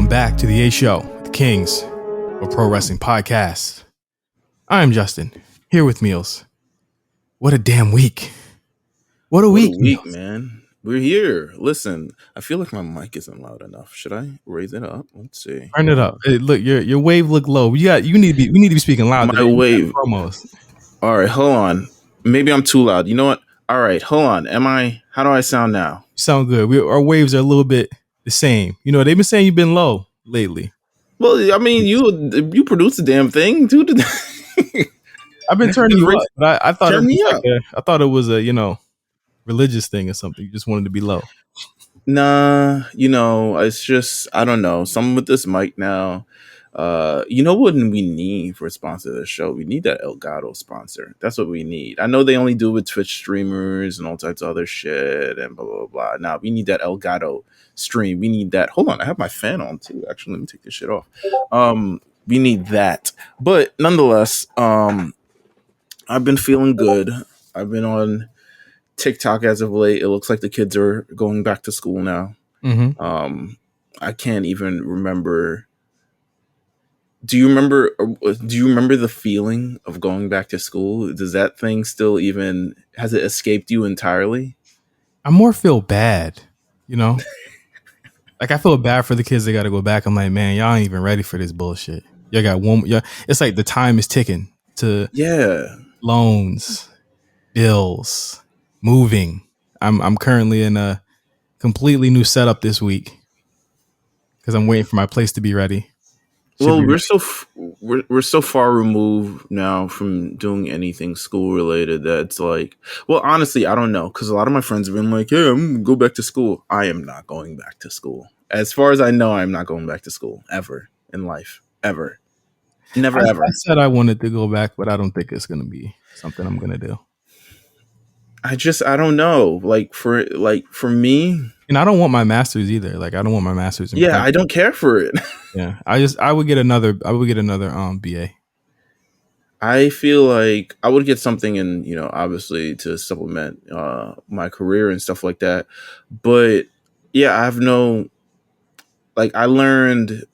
Back to the A Show, the Kings of Pro Wrestling Podcast. I'm Justin, here with Meelz. What a damn week. What a week, man. We're here. Listen, I feel like my mic isn't loud enough. Should I raise it up? Let's see. Turn it up. Hey, look, your wave look low. We need to be speaking loud. My wave. Promos. All right, hold on. Maybe I'm too loud. You know what? All right, hold on. How do I sound now? You sound good. Our waves are a little bit the same. You know, they've been saying you've been low lately. Well, I mean, you produce the damn thing, dude. I've been turning you up, but I thought it was a religious thing or something. You just wanted to be low. Nah, it's just I don't know. Something with this mic now. You know what we need for a sponsor of the show? We need that Elgato sponsor. That's what we need. I know they only do it with Twitch streamers and all types of other shit and blah blah blah. Now we need that Elgato stream. We need that. Hold on, I have my fan on too. Actually, let me take this shit off. We need that. But nonetheless, I've been feeling good. I've been on TikTok as of late. It looks like the kids are going back to school now. Mm-hmm. I can't even remember. Do you remember the feeling of going back to school? Does that thing still has it escaped you entirely? I more feel bad, Like I feel bad for the kids that got to go back. I'm like, man, y'all ain't even ready for this bullshit. Y'all got one. Yeah, it's like the time is ticking to loans, bills, moving. I'm currently in a completely new setup this week because I'm waiting for my place to be ready. We're so far removed now from doing anything school related that's like, well, honestly, I don't know, because a lot of my friends have been like, yeah, I'm gonna go back to school. I am not going back to school. As far as I know, I'm not going back to school ever in life, ever, never ever. I said I wanted to go back, but I don't think it's gonna be something I'm gonna do. I don't know. Like for me. And I don't want my master's either. Like I don't want my master's. I don't care for it. Yeah, I would get another BA. I feel like I would get something in, obviously to supplement my career and stuff like that. But yeah, I have I learned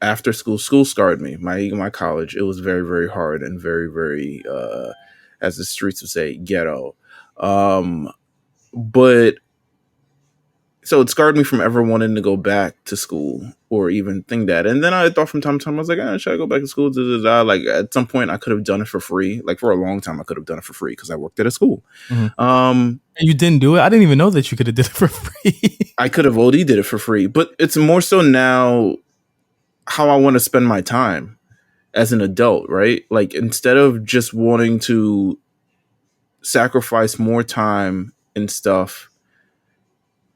after school scarred me. My college, it was very, very hard and very, very, as the streets would say, ghetto. But so it scarred me from ever wanting to go back to school or even think that. And then I thought from time to time, I was like, should I go back to school? Like at some point I could have done it for free. Like for a long time, I could have done it for free because I worked at a school. Mm-hmm. And you didn't do it? I didn't even know that you could have did it for free. I could have OD did it for free, but it's more so now how I want to spend my time as an adult, right? Like instead of just wanting to sacrifice more time and stuff,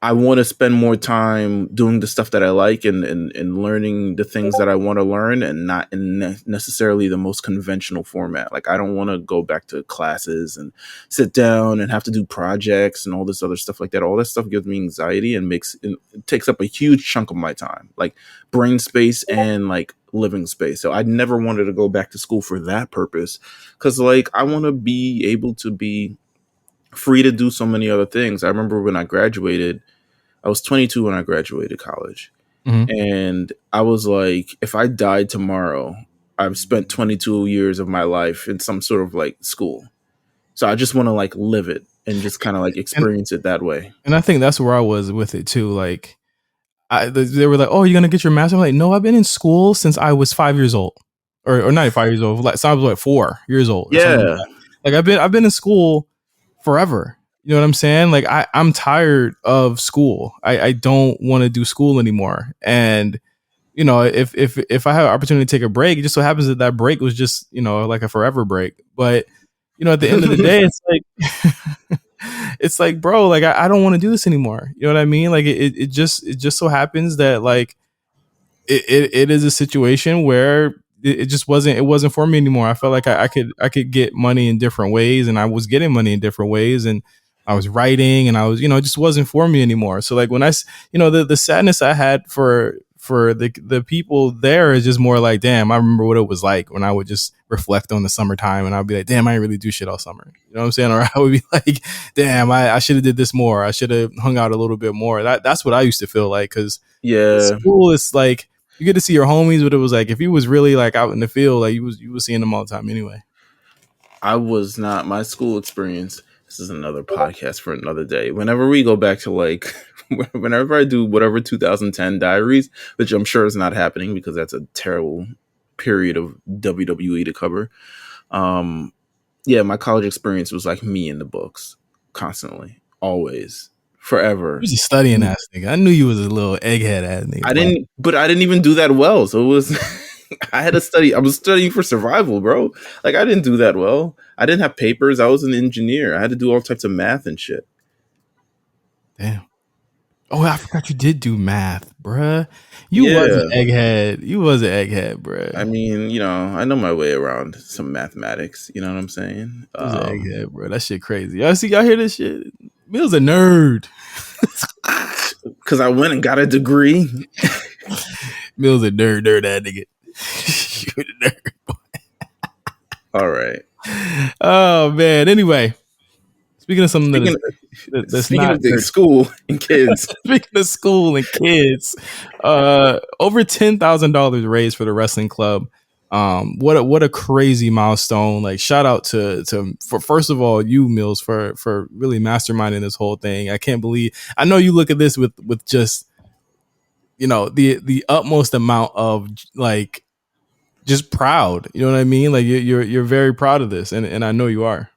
I want to spend more time doing the stuff that I like and learning the things that I want to learn and not in necessarily the most conventional format. Like I don't want to go back to classes and sit down and have to do projects and all this other stuff like that. All that stuff gives me anxiety and it takes up a huge chunk of my time, like brain space and like living space. So I never wanted to go back to school for that purpose because like I want to be able to be free to do so many other things. I remember when I graduated, I was 22 when I graduated college. Mm-hmm. And I was like, if I died tomorrow, I've spent 22 years of my life in some sort of like school. So I just want to like live it and just kind of like experience it that way. And I think that's where I was with it too. Like they were like, oh, you're going to get your master's? I'm like, no, I've been in school since I was 5 years old or not 5 years old. Like, so I was like 4 years old. Yeah. Like I've been in school forever. You know what I'm saying? Like I'm tired of school. I don't want to do school anymore. And if I have an opportunity to take a break, it just so happens that break was just like a forever break. But at the end of the day, it's like it's like, bro, like I don't want to do this anymore. You know what I mean? Like it just so happens that like it is a situation where it just wasn't for me anymore. I felt like I could get money in different ways, and I was getting money in different ways, and I was writing, and I was, it just wasn't for me anymore. So like when the sadness I had for the people there is just more like, damn, I remember what it was like when I would just reflect on the summertime, and I'd be like, damn, I didn't really do shit all summer. You know what I'm saying? Or I would be like, damn, I should have did this more. I should have hung out a little bit more. That's what I used to feel like, because school is like, you get to see your homies, but it was like, if you was really like out in the field, like you was seeing them all the time anyway. I was not. My school experience, this is another podcast for another day. Whenever we go back to like, whenever I do whatever 2010 diaries, which I'm sure is not happening because that's a terrible period of WWE to cover. Yeah, my college experience was like me in the books constantly, always, forever. You was a studying ass nigga. I knew you was a little egghead ass nigga. I didn't even do that well. So it was, I had to study. I was studying for survival, bro. Like I didn't do that well. I didn't have papers. I was an engineer. I had to do all types of math and shit. Damn. Oh, I forgot you did do math, bruh. You was an egghead. You was an egghead, bruh. I mean, I know my way around some mathematics. You know what I'm saying? You was an egghead, bro. That shit crazy. Y'all hear this shit? Meelz a nerd. Because I went and got a degree. Meelz a nerd that nigga. You're the nerd, boy. All right. Oh, man. Anyway. Speaking of something that's not school and kids. Speaking of school and kids, over $10,000 raised for the wrestling club. What a crazy milestone! Like, shout out to for first of all you, Meelz, for really masterminding this whole thing. I can't believe. I know you look at this with just the utmost amount of like just proud. You know what I mean? Like you're very proud of this, and I know you are.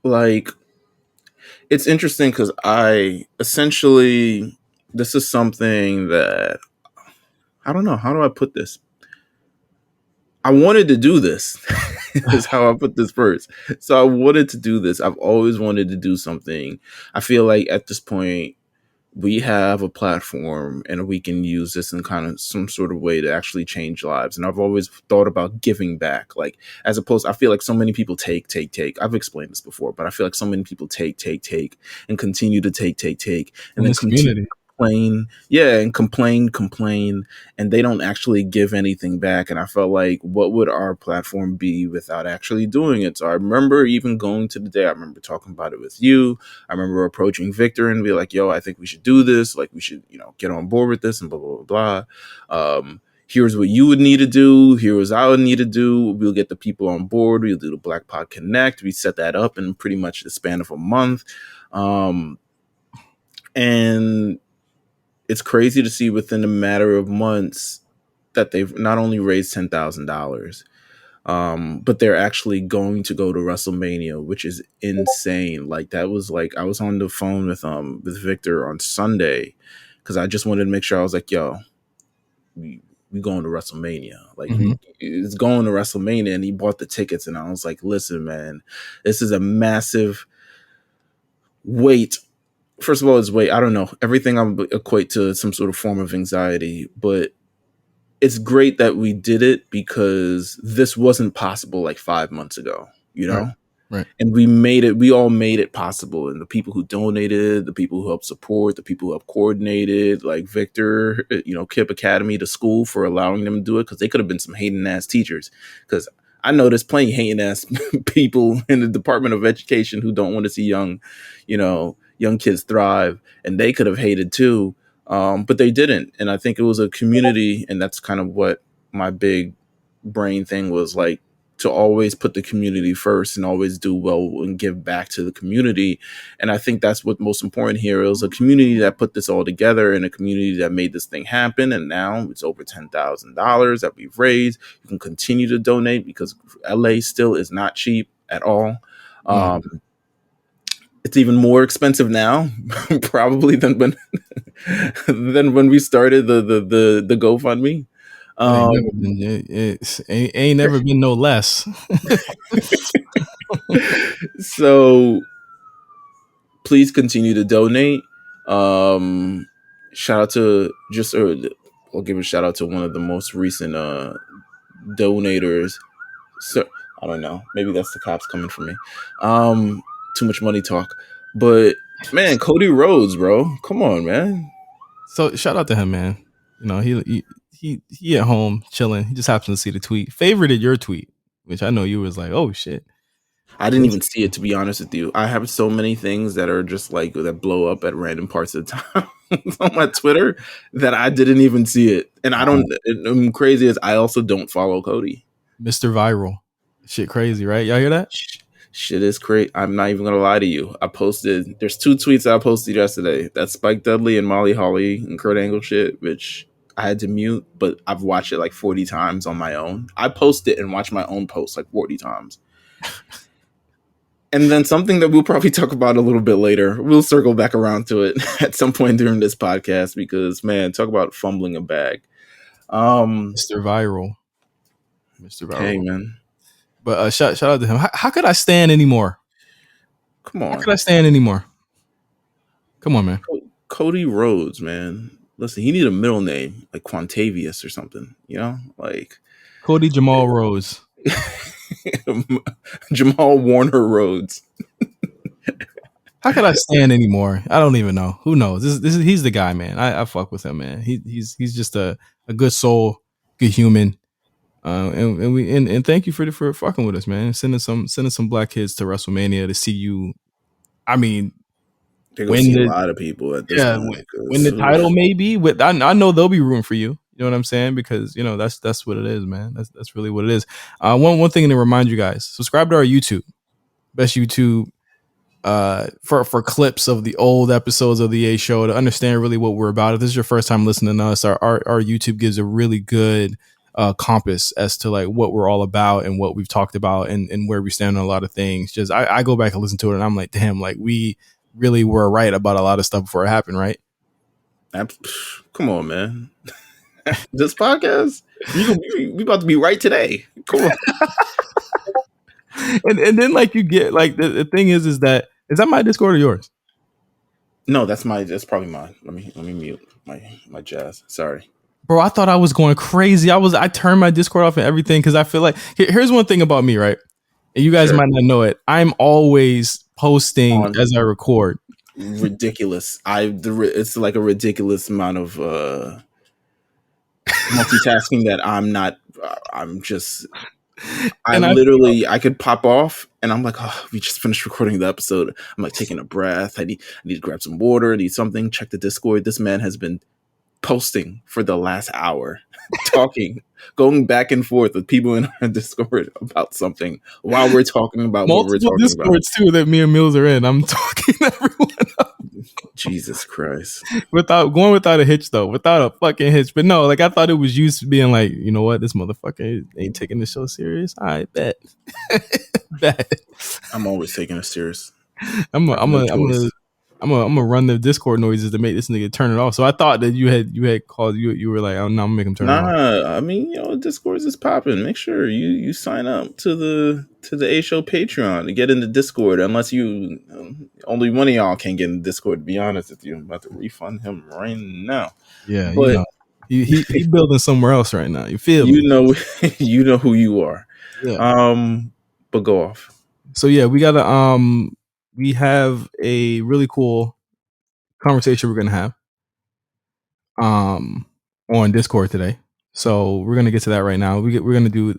Like, it's interesting because this is something that, I don't know, how do I put this? I wanted to do this is how I put this first. So I wanted to do this. I've always wanted to do something. I feel like at this point we have a platform and we can use this in kind of some sort of way to actually change lives. And I've always thought about giving back, like as opposed, I feel like so many people take. I've explained this before, but I feel like so many people take and continue to take and then continue to complain. Yeah. And complain. And they don't actually give anything back. And I felt like, what would our platform be without actually doing it? So I remember even going to the day, I remember talking about it with you. I remember approaching Victor and be like, yo, I think we should do this. Like we should, get on board with this and blah, blah, blah, blah. Here's what you would need to do. Here's what I would need to do. We'll get the people on board. We'll do the Black Pod Connect. We set that up in pretty much the span of a month. And it's crazy to see within a matter of months that they've not only raised $10,000, but they're actually going to go to WrestleMania, which is insane. Like that was like, I was on the phone with Victor on Sunday because I just wanted to make sure. I was like, yo, we going to WrestleMania. Like it's going to WrestleMania, and he bought the tickets. And I was like, listen, man, this is a massive weight. First of all, it's weight. I don't know. Everything I equate to some sort of form of anxiety, but it's great that we did it because this wasn't possible like 5 months ago, Right. And we all made it possible. And the people who donated, the people who helped support, the people who helped coordinated, like Victor, Kip Academy, the school for allowing them to do it. Cause they could have been some hating ass teachers. Cause I know there's plenty hating ass people in the Department of Education who don't want to see young kids thrive, and they could have hated too. But they didn't. And I think it was a community. And that's kind of what my big brain thing was, like, to always put the community first and always do well and give back to the community. And I think that's what's most important here. It was a community that put this all together and a community that made this thing happen. And now it's over $10,000 that we've raised. You can continue to donate because LA still is not cheap at all. It's even more expensive now, probably than when we started the GoFundMe. Ain't never been no less. So please continue to donate. Shout out to just I'll give a shout out to one of the most recent donators. So I don't know. Maybe that's the cops coming for me. Too much money talk. But man, Cody Rhodes, bro. Come on, man. So shout out to him, man. You know, he at home chilling. He just happens to see the tweet. Favorited your tweet, which I know you was like, oh shit. I didn't even see it, to be honest with you. I have so many things that are just like that blow up at random parts of the time on my Twitter that I didn't even see it. And I don't. I'm crazy as I also don't follow Cody. Mr. Viral. Shit crazy, right? Y'all hear that? Shit is crazy. I'm not even gonna lie to you. There's 2 tweets I posted yesterday. That's Spike Dudley and Molly Holly and Kurt Angle shit, which I had to mute, but I've watched it like 40 times on my own. I post it and watch my own post like 40 times. And then something that we'll probably talk about a little bit later. We'll circle back around to it at some point during this podcast because, man, talk about fumbling a bag. Mr. Viral. Hey, man. But shout out to him. How could I stand anymore? Come on. How could I stand anymore? Come on, man. Cody Rhodes, man. Listen, he need a middle name like Quantavious or something, you know? Like Cody Jamal Rhodes. Jamal Warner Rhodes. How could I stand anymore? I don't even know. Who knows? He's the guy, man. I fuck with him, man. He's just a good soul, good human. And thank you for fucking with us, man. Sending some black kids to WrestleMania to see you. I mean, they're gonna see a lot of people at this point. When the title may be, I know they'll be rooting for you. You know what I'm saying? Because you know that's what it is, man. That's really what it is. One thing to remind you guys: subscribe to our YouTube, best YouTube, for clips of the old episodes of the A Show to understand really what we're about. If this is your first time listening to us, our YouTube gives a really good compass as to like what we're all about and what we've talked about and where we stand on a lot of things. Just I go back and listen to it and I'm like, damn, like we really were right about a lot of stuff before it happened, right? Come on, man. This podcast, we about to be right today. Come on. and then like you get like the thing is that my Discord or yours? No, that's probably mine. Let me mute my jazz. Sorry. Bro, I thought I was going crazy. I turned my Discord off and everything because I feel like here's one thing about me, right? And you guys might not know it. I'm always posting as I record. Ridiculous. It's like a ridiculous amount of multitasking that I'm not. I could pop off and I'm like, oh, we just finished recording the episode. I'm like taking a breath. I need to grab some water. I need something. Check the Discord. This man has been posting for the last hour, talking, going back and forth with people in our Discord about something while we're talking about what we're talking Discords about. Too that me and Meelz are in. I'm talking everyone up. Jesus Christ. Without a hitch though, without a fucking hitch. But no, like I thought it was you being like, you know what, this motherfucker ain't taking the show serious. I bet. I'm always taking it serious. I'm gonna run the Discord noises to make this nigga turn it off. So I thought that you had called you were like, oh no, I'm gonna make him turn it off. I mean, you know, Discord is popping. Make sure you sign up to the A Show Patreon to get into Discord. Unless you only one of y'all can get in Discord. To be honest with you, I'm about to refund him right now. Yeah, but he building somewhere else right now. You feel me? You know who you are. Yeah. But go off. So yeah, we have a really cool conversation we're gonna have on Discord today. So we're gonna get to that right now. We're gonna do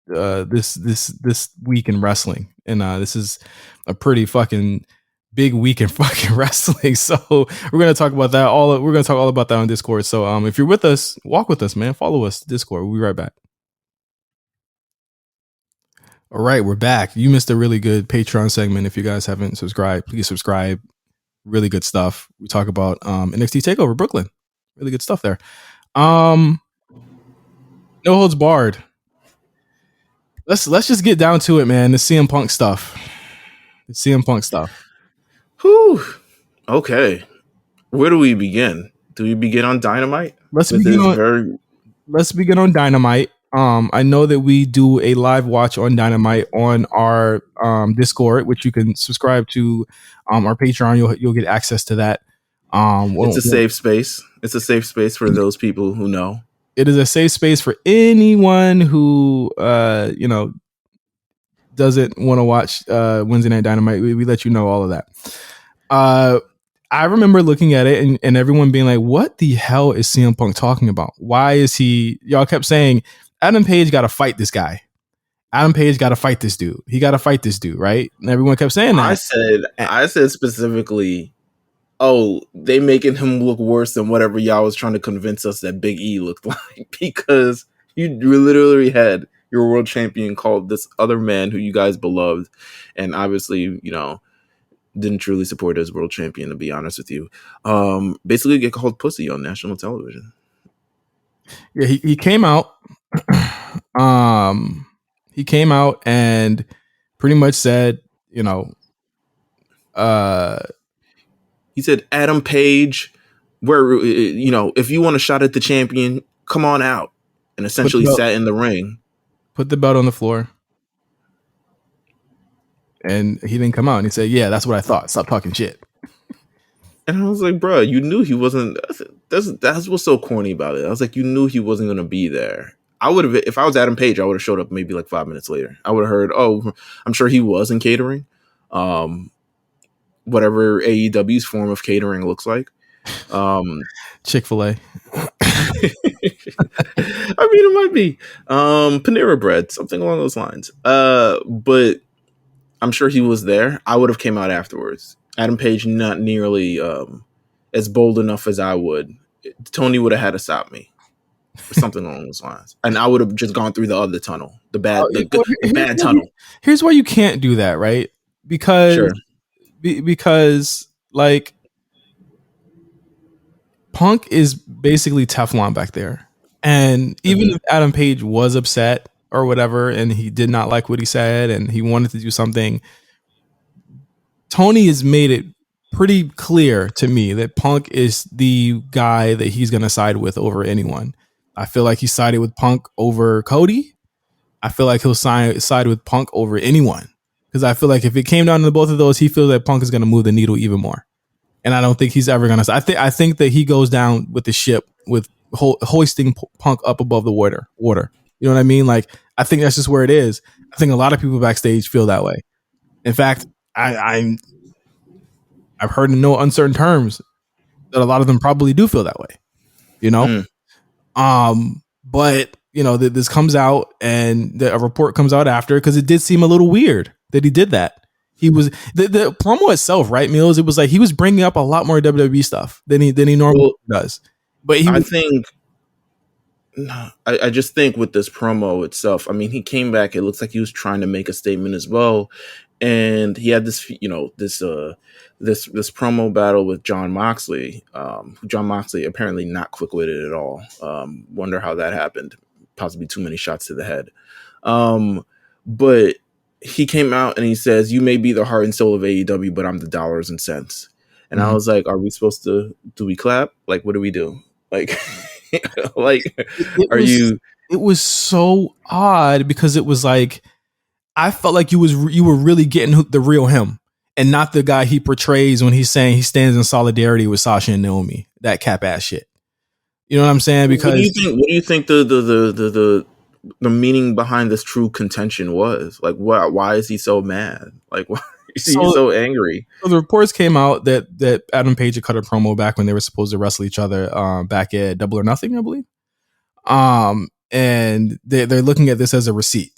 this week in wrestling, and this is a pretty fucking big week in fucking wrestling. So we're gonna talk about that. We're gonna talk all about that on Discord. So if you're with us, walk with us, man. Follow us, Discord. We'll be right back. All right, we're back. You missed a really good Patreon segment. If you guys haven't subscribed, please subscribe. Really good stuff. We talk about NXT TakeOver Brooklyn. Really good stuff there. No holds barred. Let's just get down to it, man. The CM Punk stuff. Whew. Okay. Where do we begin? Do we begin on Dynamite? Let's begin on Dynamite. I know that we do a live watch on Dynamite on our Discord, which you can subscribe to our Patreon. You'll get access to that. It's a safe space. It's a safe space for those people who know. It is a safe space for anyone who, doesn't want to watch Wednesday Night Dynamite. We let you know all of that. I remember looking at it and everyone being like, what the hell is CM Punk talking about? Why is he... Y'all kept saying, Adam Page got to fight this guy. Adam Page got to fight this dude. He got to fight this dude, right? And everyone kept saying that. I said specifically, oh, they making him look worse than whatever y'all was trying to convince us that Big E looked like, because you literally had your world champion called this other man who you guys beloved, and obviously, didn't truly support as world champion, to be honest with you. Basically get called pussy on national television. Yeah, he came out. He came out and pretty much said, he said, Adam Page, where, if you want a shot at the champion, come on out. And essentially sat in the ring. Put the belt on the floor. And he didn't come out. And he said, yeah, that's what I thought. Stop talking shit. And I was like, bro, you knew he wasn't. That's what's so corny about it. I was like, you knew he wasn't going to be there. I would have, if I was Adam Page, I would have showed up maybe like 5 minutes later. I would have heard, oh, I'm sure he was in catering. Whatever AEW's form of catering looks like. Chick-fil-A. I mean, it might be Panera Bread, something along those lines. But I'm sure he was there. I would have came out afterwards. Adam Page not nearly as bold enough as I would. Tony would have had to stop me, or something along those lines, and I would have just gone through the other tunnel, the bad tunnel. Here's why you can't do that, right? Because sure. Because like Punk is basically Teflon back there. And even if Adam Page was upset or whatever, and he did not like what he said and he wanted to do something, Tony has made it pretty clear to me that Punk is the guy that he's going to side with over anyone. I feel like he sided with Punk over Cody. I feel like he'll side with Punk over anyone. Because I feel like if it came down to both of those, he feels that Punk is going to move the needle even more. And I don't think he's ever going to. I think that he goes down with the ship with hoisting Punk up above the water. You know what I mean? Like, I think that's just where it is. I think a lot of people backstage feel that way. In fact, I've heard in no uncertain terms that a lot of them probably do feel that way. But this comes out and a report comes out after, because it did seem a little weird that he did that. He was the promo itself, right, Meelz? It was like he was bringing up a lot more WWE stuff than he normally does. But I just think with this promo itself, I mean, he came back. It looks like he was trying to make a statement as well, and he had this, this promo battle with Jon Moxley. Jon Moxley apparently not quick-witted at all. Wonder how that happened. Possibly too many shots to the head. But he came out and he says, "You may be the heart and soul of AEW, but I'm the dollars and cents." And I was like, "Are we supposed to? Do we clap? Like, what do we do? Like, you?" It was so odd because it was like I felt like you were really getting the real him, and not the guy he portrays when he's saying he stands in solidarity with Sasha and Naomi. That cap ass shit. You know what I'm saying? Because what do you think the meaning behind this true contention was? Like, why is he so mad? Like, why is he so angry? So the reports came out that Adam Page had cut a promo back when they were supposed to wrestle each other back at Double or Nothing, I believe. And they're looking at this as a receipt.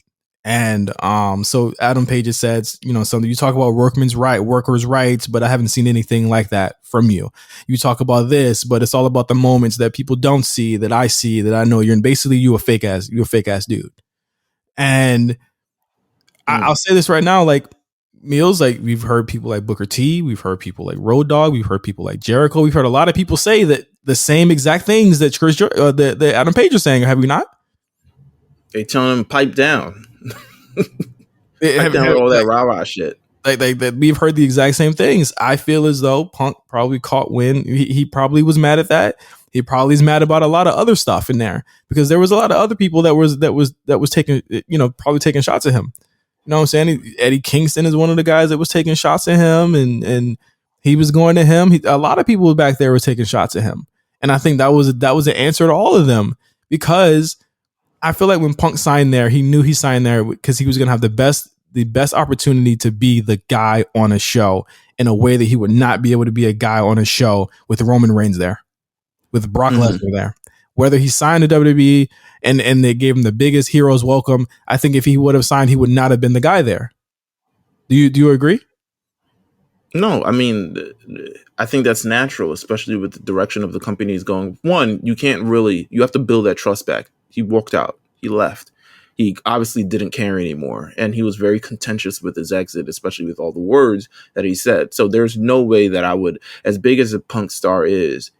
And so Adam Page says, something, you talk about workers' rights, but I haven't seen anything like that from you. You talk about this, but it's all about the moments that people don't see, that I see, that I know. You're basically you a fake ass dude. And I'll say this right now, like Meelz, like we've heard people like Booker T, we've heard people like Road Dogg, we've heard people like Jericho, we've heard a lot of people say that the same exact things that that Adam Page is saying. Have we not? They telling him pipe down. Pipe down with all that rah-rah shit. Like we've heard the exact same things. I feel as though Punk probably caught wind. He probably was mad at that. He probably is mad about a lot of other stuff in there, because there was a lot of other people that was taking, probably taking shots at him. You know what I'm saying? Eddie Kingston is one of the guys that was taking shots at him, and He was going to him. A lot of people back there were taking shots at him, and I think that was an answer to all of them, because I feel like when Punk signed there, he knew he signed there because he was going to have the best opportunity to be the guy on a show in a way that he would not be able to be a guy on a show with Roman Reigns there, with Brock Lesnar there. Whether he signed to WWE and they gave him the biggest hero's welcome, I think if he would have signed, he would not have been the guy there. Do you agree? No, I mean, I think that's natural, especially with the direction of the company is going. One, you have to build that trust back. He walked out. He left. He obviously didn't care anymore. And he was very contentious with his exit, especially with all the words that he said. So there's no way that I would, as big as a Punk star is,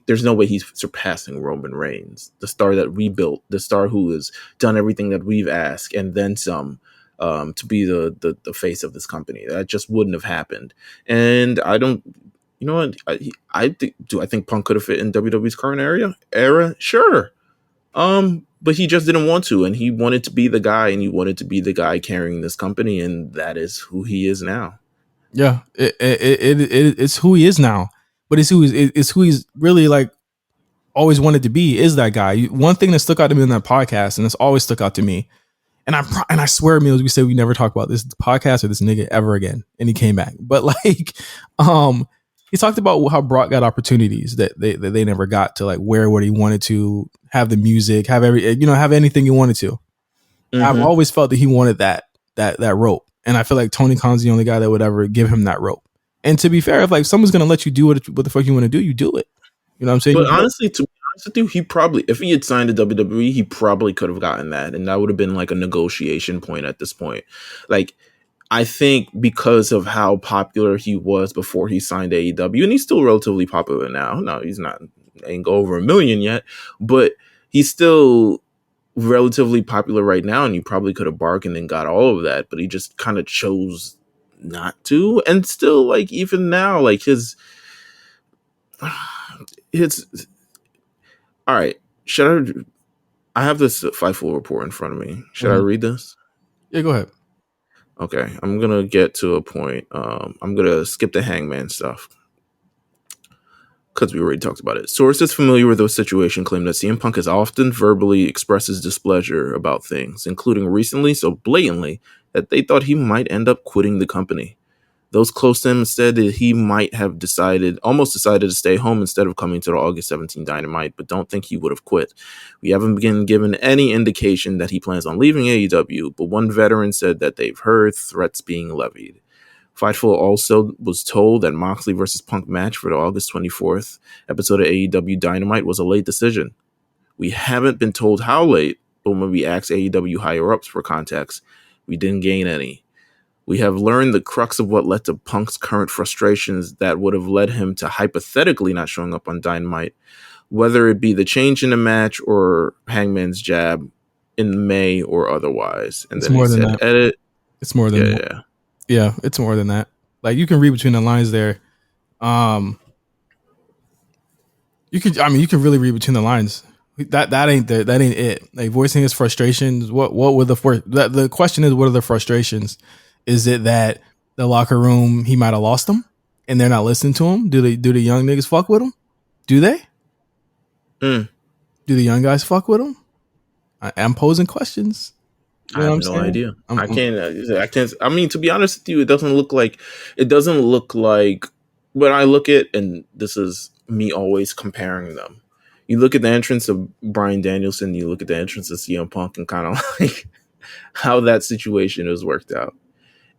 there's no way he's surpassing Roman Reigns, the star that we built, the star who has done everything that we've asked and then some, to be the face of this company. That just wouldn't have happened. And I don't, you know what? I think Punk could have fit in WWE's current era? Sure. But he just didn't want to, and he wanted to be the guy, and he wanted to be the guy carrying this company, and that is who he is now. Yeah, it's who he is now. But it's who he's really like always wanted to be, is that guy. One thing that stuck out to me in that podcast, and it's always stuck out to me, and I swear, Meelz, we said we never talk about this podcast or this nigga ever again, and he came back. But like, he talked about how Brock got opportunities that they never got to, like wear what he wanted to, have the music, have have anything he wanted to. Mm-hmm. I've always felt that he wanted that rope, and I feel like Tony Khan's the only guy that would ever give him that rope. And to be fair, if like someone's gonna let you do what the fuck you want to do, you do it. You know what I'm saying? But honestly, to be honest with you, he probably, if he had signed to WWE, he probably could have gotten that, and that would have been like a negotiation point at this point. Like, I think because of how popular he was before he signed AEW, and he's still relatively popular now. No, he's not, ain't go over 1 million yet, but he's still relatively popular right now, and you probably could have bargained and got all of that, but he just kind of chose not to. And still, like, even now, like his all right, I have this Fightful report in front of me. Should I read this? Yeah, go ahead. Okay, I'm gonna get to a point. I'm gonna skip the Hangman stuff because we already talked about it. Sources familiar with the situation claim that CM Punk has often verbally expressed his displeasure about things, including recently so blatantly that they thought he might end up quitting the company. Those close to him said that he might have almost decided to stay home instead of coming to the August 17 Dynamite, but don't think he would have quit. We haven't been given any indication that he plans on leaving AEW, but one veteran said that they've heard threats being levied. Fightful also was told that Moxley versus Punk match for the August 24th episode of AEW Dynamite was a late decision. We haven't been told how late, but when we asked AEW higher-ups for context, we didn't gain any. We have learned the crux of what led to Punk's current frustrations that would have led him to hypothetically not showing up on Dynamite, whether it be the change in the match or Hangman's jab in May or otherwise. And it's then more he than said, that. edit. It's more than that. Yeah, it's more than that. Like, you can read between the lines there. You can really read between the lines. That ain't it. Like, voicing his frustrations. What were the question is, what are the frustrations? Is it that the locker room, he might have lost them and they're not listening to him? Do the young niggas fuck with him? Do they? Do the young guys fuck with him? I'm posing questions. I have no idea. I can't. I mean, to be honest with you, it doesn't look like when I look at, and this is me always comparing them. You look at the entrance of Bryan Danielson, you look at the entrance of CM Punk, and kind of like how that situation has worked out.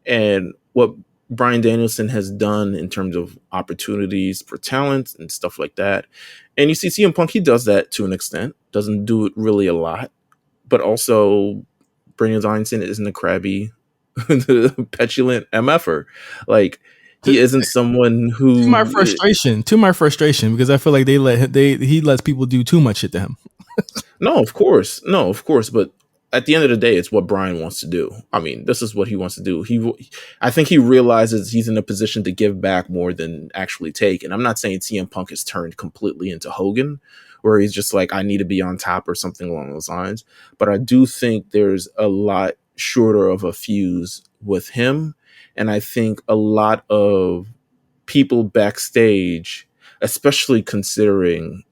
And what Bryan Danielson has done in terms of opportunities for talent and stuff like that. And you see CM Punk, he does that to an extent, doesn't do it really a lot, but also Bryan Danielson isn't a crabby, petulant MFer. Like, he isn't someone who... To my frustration, because I feel like he lets people do too much shit to him. No, of course. But at the end of the day, it's what Bryan wants to do. I mean, this is what he wants to do. I think he realizes he's in a position to give back more than actually take. And I'm not saying CM Punk has turned completely into Hogan, where he's just like, I need to be on top or something along those lines. But I do think there's a lot shorter of a fuse with him. And I think a lot of people backstage, especially considering.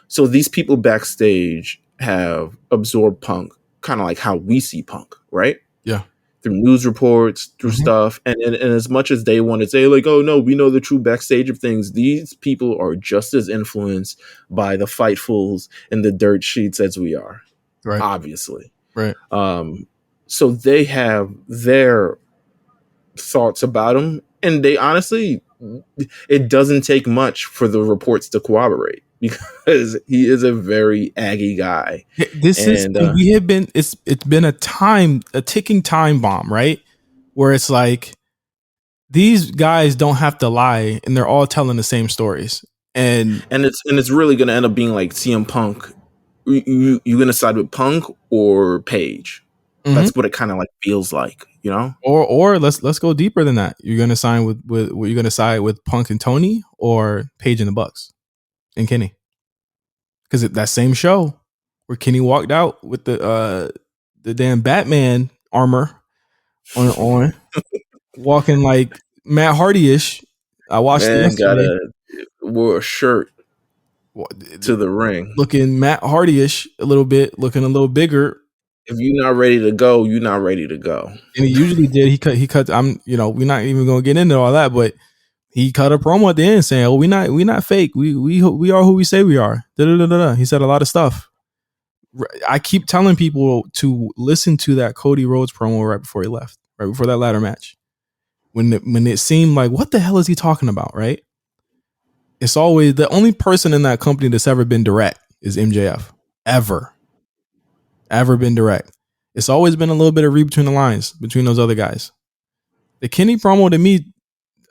So these people backstage have absorbed Punk, kind of like how we see Punk, right? Yeah. Through news reports, through stuff. And as much as they want to say, like, oh, no, we know the true backstage of things, these people are just as influenced by the Fightfuls and the dirt sheets as we are, Right. obviously. Right. So they have their thoughts about him. And they honestly, it doesn't take much for the reports to corroborate because he is a very aggy guy. We have been, it's been a ticking time bomb, right? Where it's like, these guys don't have to lie and they're all telling the same stories. And it's really going to end up being like CM Punk. You going to side with Punk or Page? That's what it kind of like feels like, you know? Or let's go deeper than that. You're going to sign with you're going to side with Punk and Tony or Page and the Bucks and Kenny. Because that same show where Kenny walked out with the damn Batman armor on walking like Matt Hardy-ish. I watched it yesterday. Wore a shirt to the ring. Looking Matt Hardy-ish a little bit, looking a little bigger. If you're not ready to go, you're not ready to go. And he usually did. He cut. We're not even gonna get into all that, but he cut a promo at the end saying, "Oh, we not fake. We are who we say we are." Da-da-da-da-da. He said a lot of stuff. I keep telling people to listen to that Cody Rhodes promo right before he left, right before that ladder match, when it seemed like, what the hell is he talking about, right? It's always the only person in that company that's ever been direct is MJF. Ever been direct. It's always been a little bit of read between the lines between those other guys. The Kenny promo to me,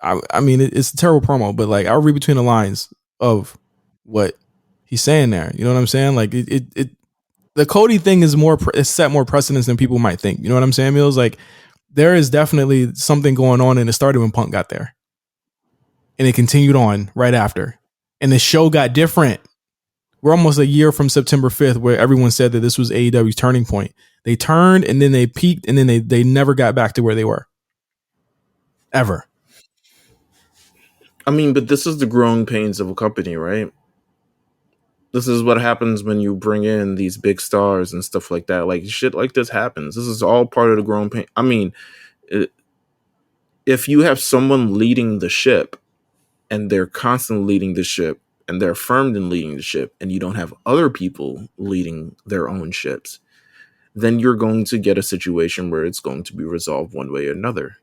I mean, it's a terrible promo, but like, I'll read between the lines of what he's saying there. You know what I'm saying? Like the Cody thing is it's set more precedence than people might think. You know what I'm saying, Meelz? Like, there is definitely something going on, and it started when Punk got there. And it continued on right after. And the show got different. We're almost a year from September 5th, where everyone said that this was AEW's turning point. They turned, and then they peaked, and then they never got back to where they were. Ever. I mean, but this is the growing pains of a company, right? This is what happens when you bring in these big stars and stuff like that. Like, shit like this happens. This is all part of the growing pain. I mean, if you have someone leading the ship, and they're constantly leading the ship, and they're affirmed in leading the ship, and you don't have other people leading their own ships, then you're going to get a situation where it's going to be resolved one way or another.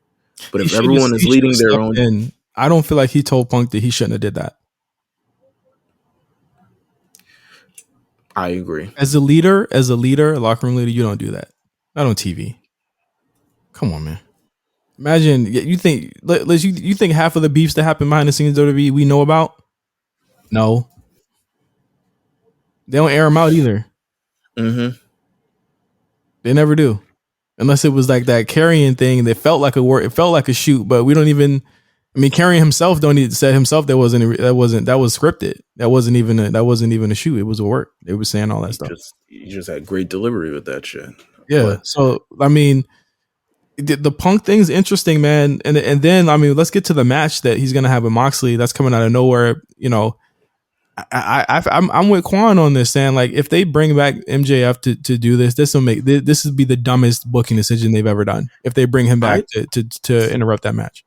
But if everyone is leading their own... I don't feel like he told Punk that he shouldn't have did that. I agree. As a leader, locker room leader, you don't do that. Not on TV. Come on, man. Imagine you think half of the beefs that happen behind the scenes of WWE we know about? No, they don't air them out either. Mm-hmm. They never do, unless it was like that Karrion thing that felt like a work. It felt like a shoot, but we don't even. I mean, Karrion himself said himself that was scripted. That wasn't even a shoot. It was a work. They were saying all that stuff. You just had great delivery with that shit. Yeah. But, so I mean, the Punk thing's interesting, man. And then I mean, let's get to the match that he's gonna have with Moxley. That's coming out of nowhere. You know, I'm with Quan on this, saying like, if they bring back MJF to do this would be the dumbest booking decision they've ever done. If they bring him back to interrupt that match.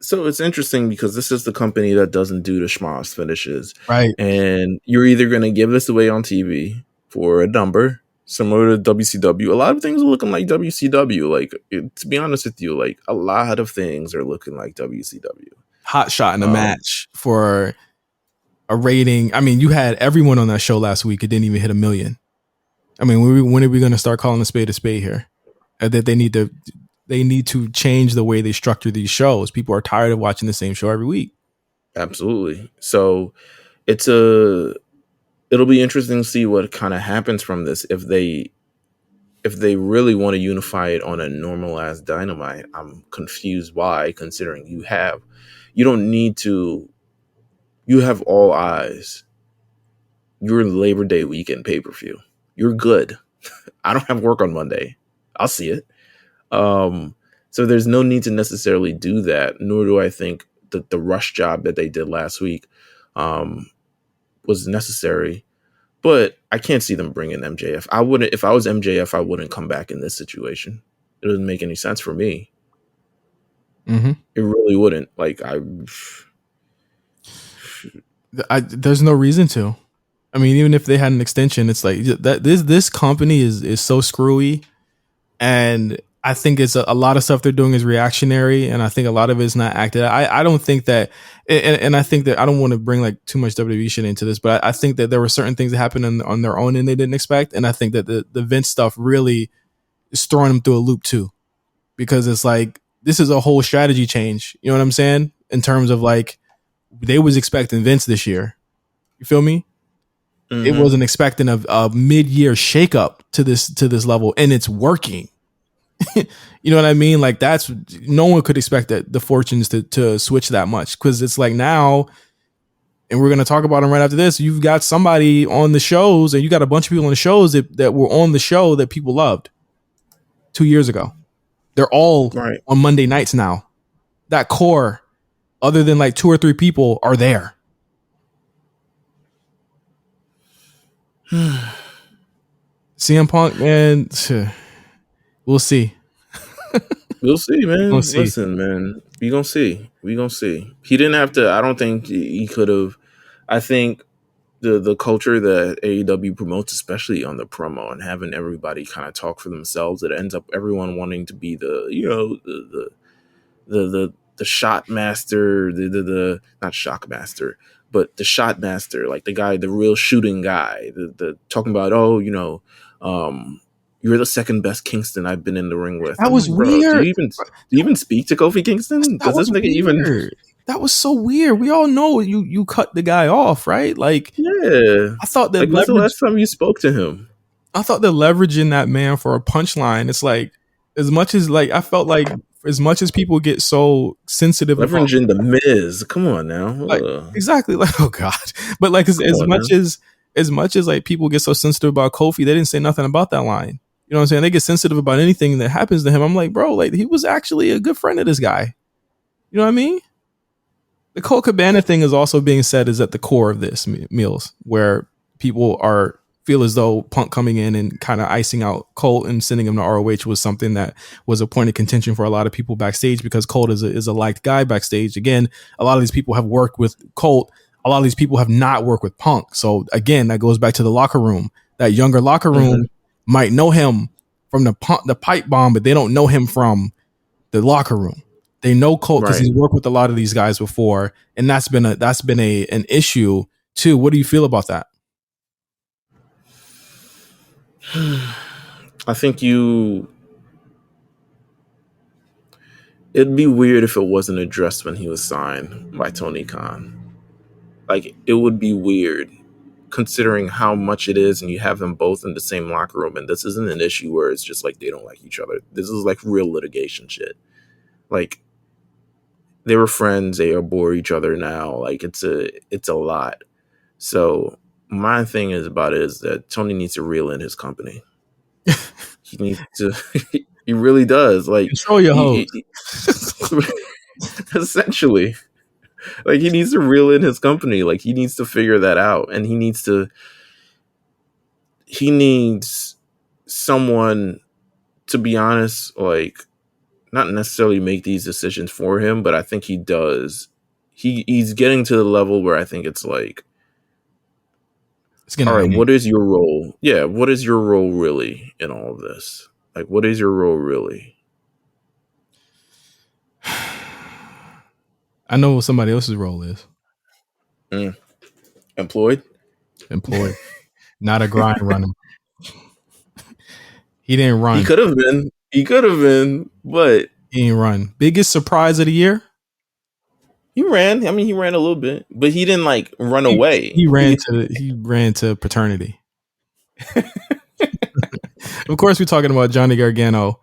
So it's interesting because this is the company that doesn't do the schmoz finishes, right? And you're either gonna give this away on TV for a number, similar to WCW. A lot of things are looking like WCW. Like, to be honest with you, like a lot of things are looking like WCW. Hot shot in a match for a rating. I mean, you had everyone on that show last week. It didn't even hit 1 million. I mean, when are we going to start calling a spade here? That they need to change the way they structure these shows. People are tired of watching the same show every week. Absolutely. So it'll be interesting to see what kind of happens from this. If they really want to unify it on a normalized Dynamite, I'm confused why, considering you have all eyes. You're Labor Day weekend pay-per-view. You're good. I don't have work on Monday. I'll see it. So there's no need to necessarily do that, nor do I think the rush job that they did last week was necessary. But I can't see them bringing MJF. I wouldn't. If I was MJF, I wouldn't come back in this situation. It doesn't make any sense for me. Mm-hmm. It really wouldn't. Like there's no reason to. I mean, even if they had an extension, it's like that. This company is so screwy, and I think it's a lot of stuff they're doing is reactionary, and I think a lot of it is not acted. I don't think that, and I think that I don't want to bring like too much WWE shit into this, but I think that there were certain things that happened on their own and they didn't expect, and I think that the Vince stuff really is throwing them through a loop too, because it's like this is a whole strategy change. You know what I'm saying? In terms of like they was expecting Vince this year. You feel me? Mm-hmm. It wasn't expecting a mid-year shakeup to this level, and it's working. You know what I mean? Like that's no one could expect that the fortunes to switch that much, because it's like now, and we're gonna talk about them right after this. You've got somebody on the shows, and you got a bunch of people on the shows that were on the show that people loved 2 years ago. They're all right on Monday nights now. That core, other than like 2 or 3 people, are there. CM Punk, man, we'll see. We'll see, man. Listen, man, we gonna see. He didn't have to. I don't think he could have. I think the culture that AEW promotes, especially on the promo and having everybody kind of talk for themselves, it ends up everyone wanting to be the shot master, the not shock master, but the shot master, like the guy, the real shooting guy, the talking about, you're the second best Kingston I've been in the ring with. That was like, weird. Do you even speak to Kofi Kingston? Does this nigga even? That was so weird. We all know you cut the guy off, right? Like, yeah. I thought that. Like, when's the last time you spoke to him? I thought that leveraging that man for a punchline, it's like, as much as like I felt like as much as people get so sensitive, leveraging the Miz. Come on now, like, exactly. Like, oh god, but like as much as like people get so sensitive about Kofi, they didn't say nothing about that line. You know what I'm saying? They get sensitive about anything that happens to him. I'm like, bro, like he was actually a good friend of this guy. You know what I mean? The Colt Cabana thing is also being said is at the core of this, Meelz, where people feel as though Punk coming in and kind of icing out Colt and sending him to ROH was something that was a point of contention for a lot of people backstage, because Colt is a liked guy backstage. Again, a lot of these people have worked with Colt. A lot of these people have not worked with Punk. So again, that goes back to the locker room. That younger locker room might know him from the pipe bomb, but they don't know him from the locker room. They know Colt because he's worked with a lot of these guys before, and that's been an issue too. What do you feel about that? I think it'd be weird if it wasn't addressed when he was signed by Tony Khan. Like, it would be weird considering how much it is, and you have them both in the same locker room, and this isn't an issue where it's just like they don't like each other. This is like real litigation shit. Like, they were friends, they abhor each other now. Like, it's a lot. So my thing is that Tony needs to reel in his company. He needs to. He really does. Like, control your hoes. Essentially, like, he needs to reel in his company. Like, he needs to figure that out, and he needs someone, to be honest, like, not necessarily make these decisions for him, but I think he does. He's getting to the level where I think it's like, all right, what is your role? Yeah, what is your role really in all of this? Like, what is your role really? I know what somebody else's role is. Employed? Not a grind runner. He didn't run. He could have been, but he didn't run. Biggest surprise of the year? He ran. I mean, he ran a little bit, but he didn't like run away. He ran to paternity. Of course, we're talking about Johnny Gargano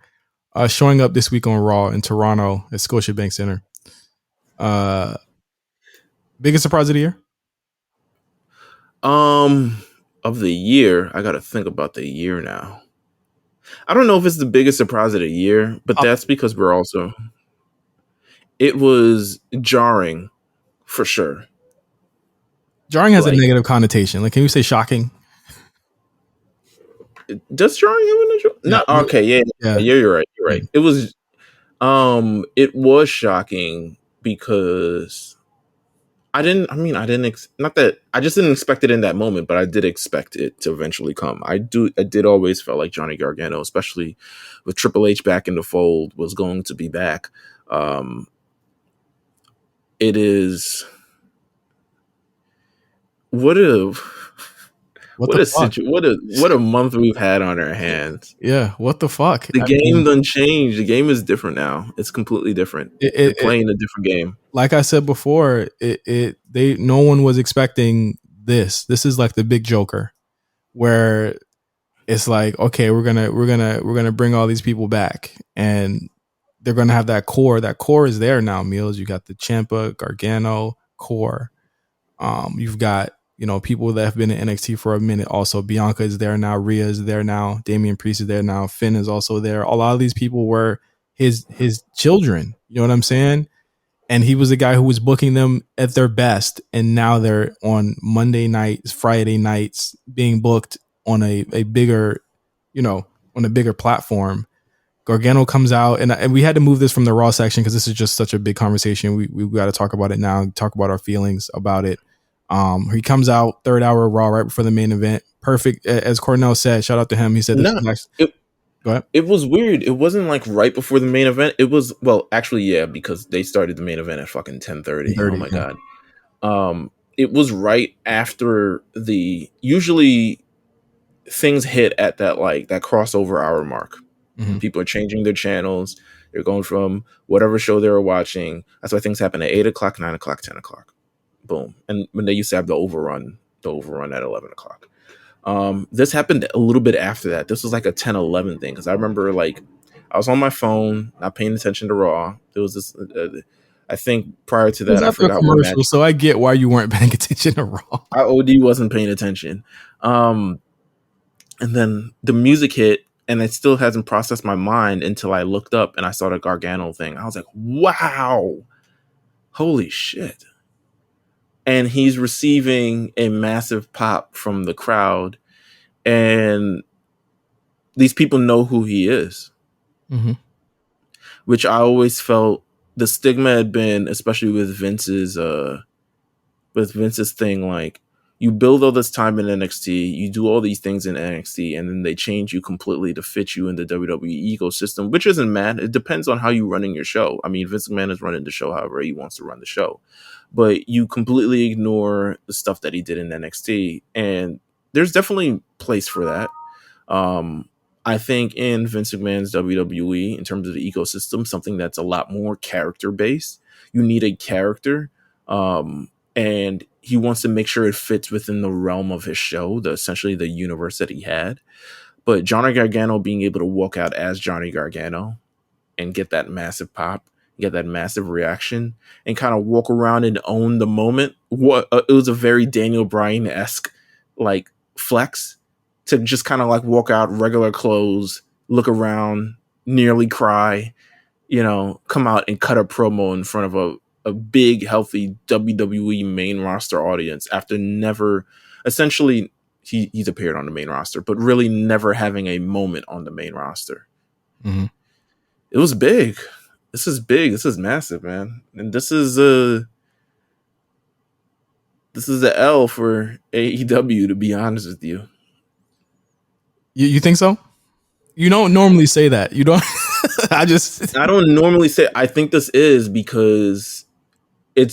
showing up this week on Raw in Toronto at Scotiabank Center. Biggest surprise of the year? Of the year, I got to think about the year now. I don't know if it's the biggest surprise of the year, but that's because we're also. it was jarring for sure. Jarring has a negative connotation. Like, can you say shocking? Does jarring have a negative? Yeah. No, okay, yeah, you're right. You're right. Yeah. It was shocking because I didn't expect it in that moment, but I did expect it to eventually come. I did always felt like Johnny Gargano, especially with Triple H back in the fold, was going to be back. It is what a month we've had on our hands. Yeah, what the fuck? The game done changed. The game is different now. It's completely different. They're playing a different game. Like I said before, no one was expecting this. This is like the big Joker, where it's like, okay, we're gonna bring all these people back, and they're gonna have that core. That core is there now. Meelz, you got the Ciampa, Gargano core. You've got people that have been in NXT for a minute. Also, Bianca is there now. Rhea is there now. Damian Priest is there now. Finn is also there. A lot of these people were his children. You know what I'm saying? And he was the guy who was booking them at their best. And now they're on Monday nights, Friday nights, being booked on a bigger, on a bigger platform. Gargano comes out, and we had to move this from the Raw section because this is just such a big conversation. We got to talk about it now, talk about our feelings about it. He comes out third hour of Raw right before the main event. Perfect. As Cornell said, shout out to him. He said, go ahead. It was weird. It wasn't like right before the main event. It was, well, actually, yeah, because they started the main event at fucking 10:30. Oh my God. It was right after usually things hit at that crossover hour mark. Mm-hmm. People are changing their channels. They're going from whatever show they were watching. That's why things happen at 8 o'clock, 9 o'clock, 10 o'clock. Boom. And when they used to have the overrun at 11 o'clock. This happened a little bit after that. This was like a 10-11 thing. Because I remember I was on my phone, not paying attention to Raw. There was this, I think prior to that, I forgot what match. So I get why you weren't paying attention to Raw. I OD wasn't paying attention. And then the music hit, and it still hasn't processed my mind until I looked up and I saw the Gargano thing. I was like, wow, holy shit. And he's receiving a massive pop from the crowd. And these people know who he is. Mm-hmm. Which I always felt the stigma had been, especially with Vince's thing, like, you build all this time in NXT, you do all these things in NXT, and then they change you completely to fit you in the WWE ecosystem, which isn't mad. It depends on how you're running your show. I mean, Vince McMahon is running the show however he wants to run the show. But you completely ignore the stuff that he did in NXT, and there's definitely place for that. I think in Vince McMahon's WWE, in terms of the ecosystem, something that's a lot more character-based. You need a character, and he wants to make sure it fits within the realm of his show, essentially the universe that he had. But Johnny Gargano being able to walk out as Johnny Gargano and get that massive pop, get that massive reaction, and kind of walk around and own the moment. It was a very Daniel Bryan-esque flex to just kind of walk out regular clothes, look around, nearly cry, come out and cut a promo in front of a big, healthy WWE main roster audience after never, essentially, he's appeared on the main roster, but really never having a moment on the main roster. Mm-hmm. It was big. This is big. This is massive, man. And this is a L for AEW, to be honest with you. You think so? You don't normally say that. You don't. I don't normally say. I think this is because I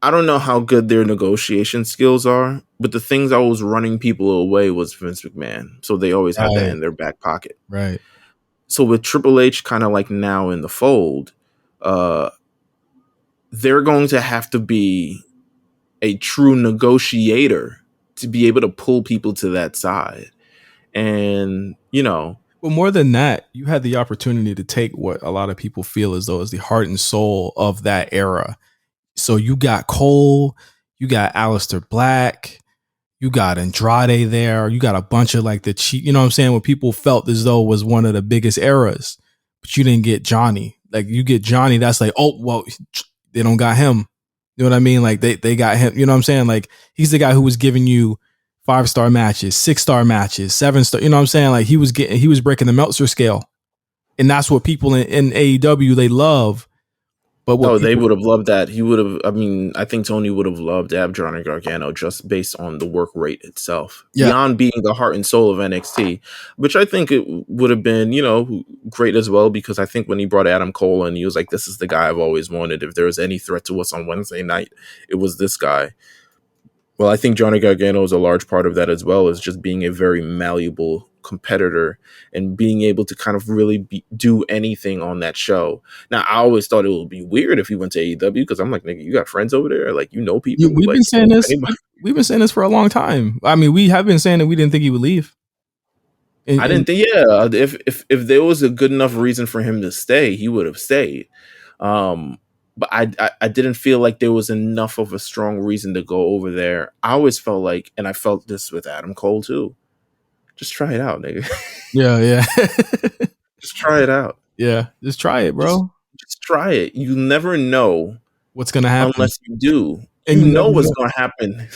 don't know how good their negotiation skills are, but the things I was running people away was Vince McMahon. So they always had that in their back pocket. Right. So with Triple H kind of now in the fold, they're going to have to be a true negotiator to be able to pull people to that side. And, But more than that, you had the opportunity to take what a lot of people feel as though is the heart and soul of that era. So you got Cole, you got Aleister Black, You got Andrade there. You got a bunch of like the cheap, you know what I'm saying? What people felt as though was one of the biggest eras, but you didn't get Johnny. Like you get Johnny, that's like, oh, well, they don't got him. You know what I mean? Like they got him. You know what I'm saying? Like he's the guy who was giving you 5-star matches, 6-star matches, 7-star. You know what I'm saying? Like he was breaking the Meltzer scale, and that's what people in AEW they love. But what they would have loved that. He would have. I mean, I think Tony would have loved to have Johnny Gargano just based on the work rate itself, beyond being the heart and soul of NXT, which I think it would have been, great as well. Because I think when he brought Adam Cole in, he was like, "This is the guy I've always wanted. If there was any threat to us on Wednesday night, it was this guy." Well, I think Johnny Gargano is a large part of that as well, as just being a very malleable competitor and being able to kind of really do anything on that show. Now, I always thought it would be weird if he went to AEW because I'm like, nigga, you got friends over there? Like, people? We've been saying this. We've been saying this for a long time. I mean, we have been saying that we didn't think he would leave. I didn't think, if there was a good enough reason for him to stay, he would have stayed. But I didn't feel like there was enough of a strong reason to go over there. I always felt like, and I felt this with Adam Cole too, just try it out, nigga. Yeah. Just try it out. Yeah, just try it, bro. Just try it. You never know what's going to happen. Unless you do. And you know what's going to happen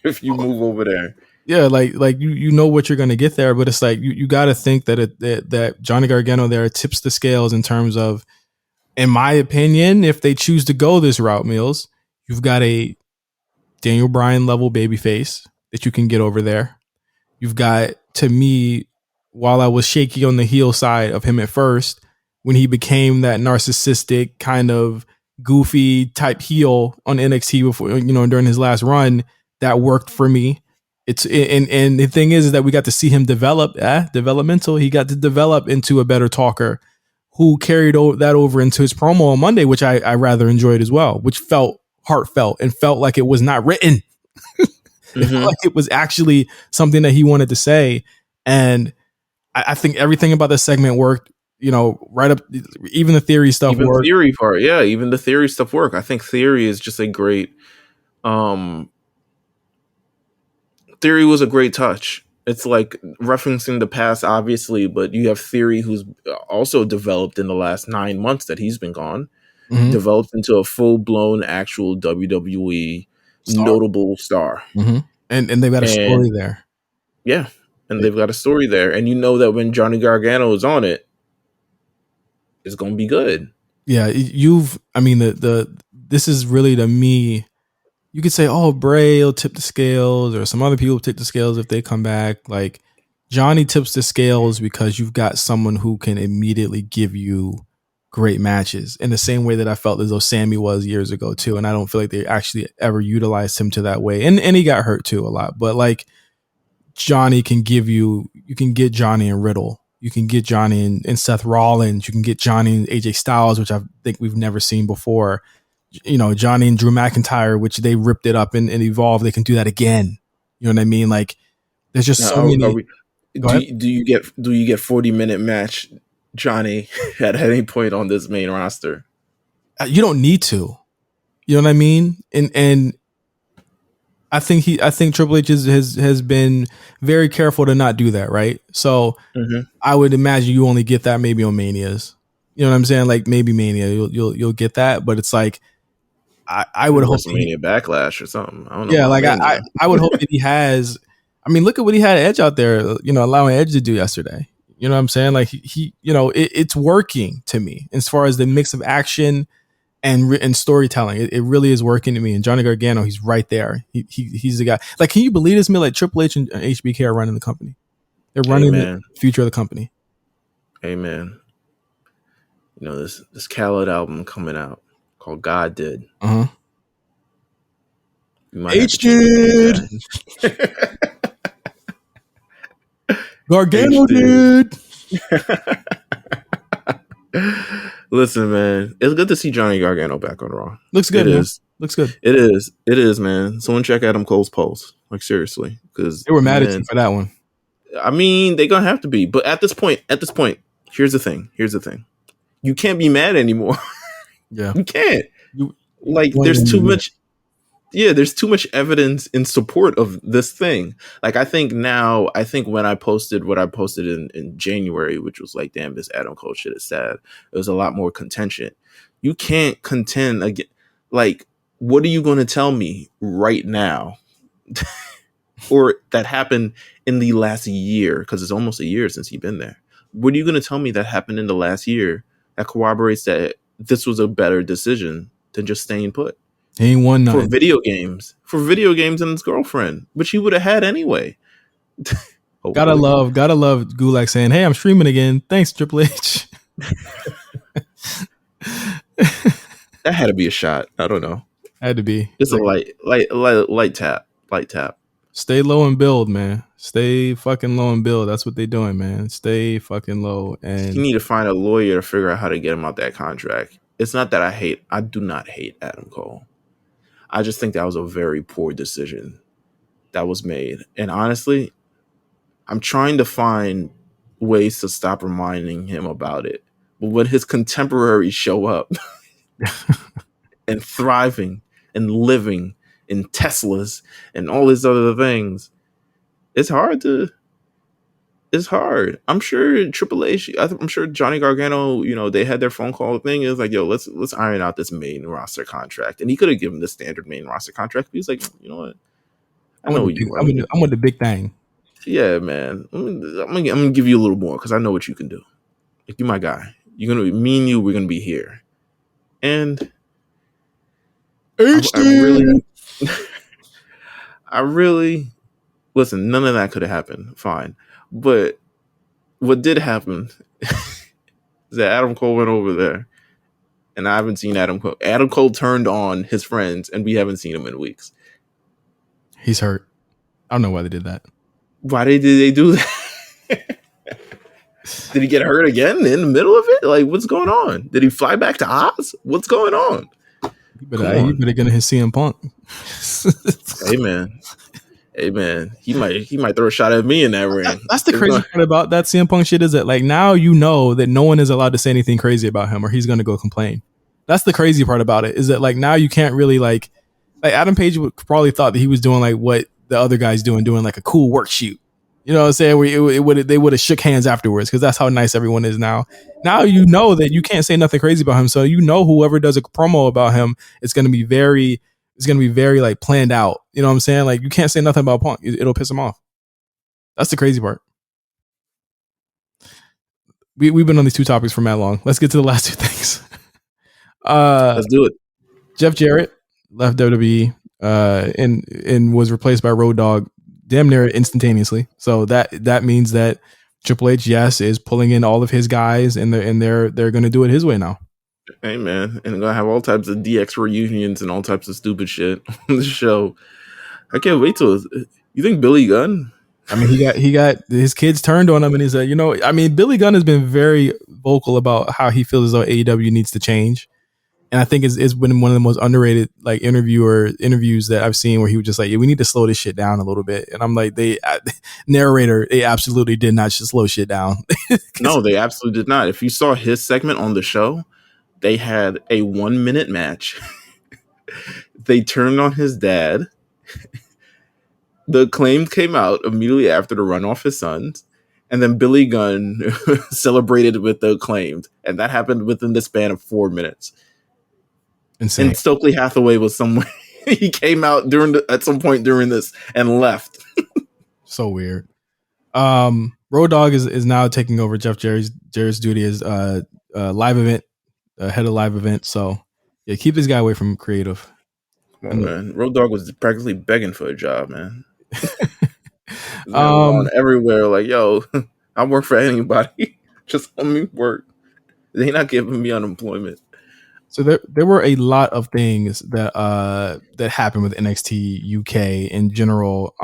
if you move over there. Yeah, like you know what you're going to get there, but it's like you got to think that Johnny Gargano there tips the scales in terms of, in my opinion, if they choose to go this route, Meelz, you've got a Daniel Bryan level babyface that you can get over there. You've got, to me, while I was shaky on the heel side of him at first, when he became that narcissistic kind of goofy type heel on NXT before, during his last run, that worked for me. And the thing is that we got to see him developmental. He got to develop into a better talker who carried that over into his promo on Monday, which I rather enjoyed as well, which felt heartfelt and felt like it was not written. It felt like it was actually something that he wanted to say. And I think everything about this segment worked, right up, even the theory stuff worked. Theory part, yeah, even the theory stuff worked. I think theory is just a great, theory was a great touch. It's like referencing the past, obviously, but you have Theory, who's also developed in the last 9 months that he's been gone, developed into a full-blown actual WWE notable star. And they've got a story there. Yeah, and they've got a story there. And you know that when Johnny Gargano is on it, it's going to be good. Yeah, this is really, to me, you could say, oh, Bray will tip the scales, or some other people tip the scales if they come back. Like, Johnny tips the scales because you've got someone who can immediately give you great matches, in the same way that I felt as though Sammy was years ago too. And I don't feel like they actually ever utilized him to that way. And he got hurt too a lot. But like, Johnny can give you can get Johnny and Riddle. You can get Johnny and Seth Rollins. You can get Johnny and AJ Styles, which I think we've never seen before. Johnny and Drew McIntyre, which they ripped it up and evolved. They can do that again. You know what I mean? Like, there's just so many. Do you get 40-minute match Johnny at any point on this main roster? You don't need to. You know what I mean? And I think Triple H has been very careful to not do that, right? So I would imagine you only get that maybe on Manias. You know what I'm saying? Like, maybe Mania, you'll get that, but it's like, I would hope Mania Backlash or something. I don't know. Yeah, like I would hope that he has. I mean, look at what he had Edge out there, allowing Edge to do yesterday. You know what I'm saying? Like he it's working to me as far as the mix of action and storytelling. It really is working to me. And Johnny Gargano, he's right there. He's the guy. Like, can you believe this, Like, Triple H and HBK are running the company. They're running the future of the company. Amen. This Khaled album coming out called God Did. H did. Gargano did. Listen, man, it's good to see Johnny Gargano back on Raw. Looks good. Looks good. It is, man. Someone check Adam Cole's post. Like, seriously, because they were mad at you for that one. I mean, they're gonna have to be. But at this point, here's the thing. You can't be mad anymore. Yeah, you can't. There's too much. Yeah, there's too much evidence in support of this thing. Like, I think when I posted what I posted in January, which was like, damn, this Adam Cole shit is sad. It was a lot more contention. You can't contend again. Like, what are you going to tell me right now? Or that happened in the last year? Because it's almost a year since you've been there. What are you going to tell me that happened in the last year that corroborates that this was a better decision than just staying put? He ain't won nothing. For video games and his girlfriend, which he would have had anyway. Gotta love Gulak saying, "Hey, I'm streaming again. Thanks, Triple H." That had to be a shot. I don't know. Had to be. Just like, a light tap. Stay low and build, man. Stay fucking low and build. That's what they doing, man. Stay fucking low. And you need to find a lawyer to figure out how to get him out that contract. It's not that I do not hate Adam Cole. I just think that was a very poor decision that was made. And honestly, I'm trying to find ways to stop reminding him about it. But when his contemporaries show up and thriving and living in Teslas and all these other things, it's hard. I'm sure Triple H, I'm sure Johnny Gargano, they had their phone call thing. It was like, yo, let's iron out this main roster contract. And he could have given the standard main roster contract. But he's like, you know what? I know you. I'm with the big thing. Yeah, man. I'm gonna give you a little more because I know what you can do. Like, you're my guy. You're gonna be me and you. We're gonna be here. And I really listen. None of that could have happened. Fine, but what did happen is that Adam Cole went over there, and I haven't seen Adam Cole. Adam Cole turned on his friends, and we haven't seen him in weeks. He's hurt. I don't know why they did that. Why did they do that? Did he get hurt again in the middle of it? Like, what's going on? Did he fly back to Oz? What's going on? You better get in his CM Punk. Hey man, he might throw a shot at me in that ring. That's the crazy part about that CM Punk shit, is that like now you know that no one is allowed to say anything crazy about him or he's gonna go complain. That's the crazy part about it, is that like now you can't really like Adam Page would probably thought that he was doing like what the other guy's doing like a cool work shoot. You know what I'm saying? Where they would have shook hands afterwards, because that's how nice everyone is now. Now you know that you can't say nothing crazy about him. So you know whoever does a promo about him, it's gonna be very like planned out. You know what I'm saying? Like, you can't say nothing about Punk. It'll piss him off. That's the crazy part. We've been on these two topics for mad long. Let's get to the last two things. Let's do it. Jeff Jarrett left WWE and was replaced by Road Dogg damn near instantaneously. So that means that Triple H, yes, is pulling in all of his guys, and they're going to do it his way now. Hey man, and gonna have all types of DX reunions and all types of stupid shit on the show. I can't wait till. You think Billy Gunn? I mean, he got his kids turned on him, and he said, Billy Gunn has been very vocal about how he feels as though AEW needs to change. And I think it's been one of the most underrated like interviews that I've seen, where he was just like, yeah, we need to slow this shit down a little bit. And I'm like, they absolutely did not just slow shit down. No, they absolutely did not. If you saw his segment on the show, they had a 1-minute match. They turned on his dad. The Acclaimed came out immediately after to run off his sons. And then Billy Gunn celebrated with the Acclaimed. And that happened within the span of 4 minutes. Insane. And Stokely Hathaway was somewhere. He came out at some point during this and left. So weird. Road Dogg is now taking over Jeff Jarrett's duty as live event, head of live event. So yeah, keep this guy away from creative. Come on, man. Road Dogg was practically begging for a job, man. Everywhere, like, yo, I work for anybody. Just let me work. They not giving me unemployment. So there were a lot of things that happened with NXT UK in general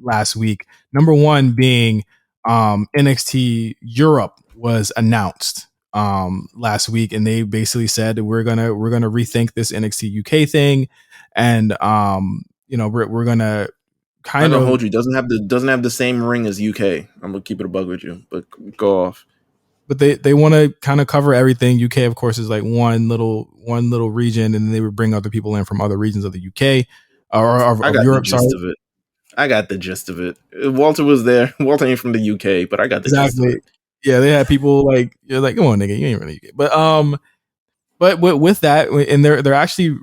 last week. Number one being NXT Europe was announced last week, and they basically said that we're gonna rethink this NXT UK thing, and we're gonna kind of hold you. Doesn't have the same ring as UK. I'm gonna keep it a bug with you, but go off. But they want to kind of cover everything. UK, of course, is like one little region, and then they would bring other people in from other regions of the UK. I of got the Europe. Sorry, gist of it. I got the gist of it. Walter was there. Walter ain't from the UK, but I got the gist of exactly. it. Yeah, they had people like you're like, come on, nigga, you ain't really UK. But with that, and they're actually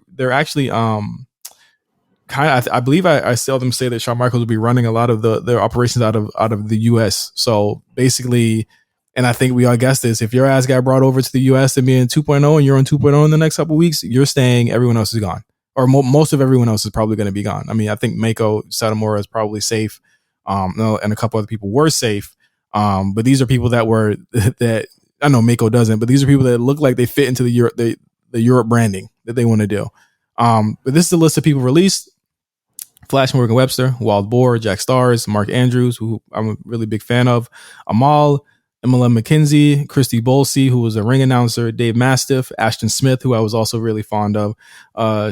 kind of. I believe I saw them say that Shawn Michaels will be running a lot of their operations out of the US. So basically, and I think we all guessed this. If your ass got brought over to the US and being 2.0 and you're on 2.0 in the next couple of weeks, you're staying. Everyone else is gone, or most of everyone else is probably going to be gone. I mean, I think Mako Satomura is probably safe, no, and a couple other people were safe. But these are people that were that I know Mako doesn't, but these are people that look like they fit into the Europe branding that they want to do. But this is the list of people released. Flash Morgan Webster, Wild Boar, Jack Stars, Mark Andrews, who I'm a really big fan of, Amal, MLM McKenzie, Christy Bolsey, who was a ring announcer, Dave Mastiff, Ashton Smith, who I was also really fond of,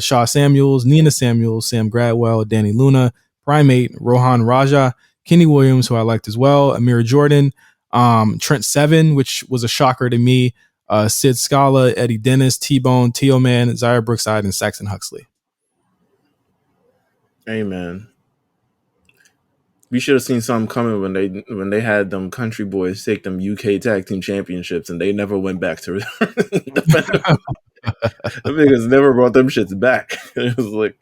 Shaw Samuels, Nina Samuels, Sam Gradwell, Danny Luna, Primate, Rohan Raja, Kenny Williams, who I liked as well, Amir Jordan, Trent Seven, which was a shocker to me, Sid Scala, Eddie Dennis, T-Bone, Tio Man, Zaire Brookside, and Saxon Huxley. Hey man, we should have seen something coming when they had them country boys take them UK tag team championships and they never went back to defend them. The niggas never brought them shits back. It was like,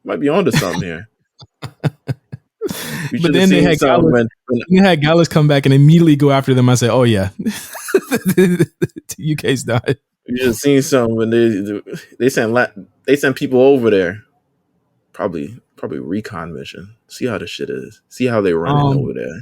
might be onto something here. But then they had Gallus come back and immediately go after them. I said, "Oh yeah, UK's done." You should have seen something when they sent people over there. Probably recon mission. See how the shit is. See how they running over there.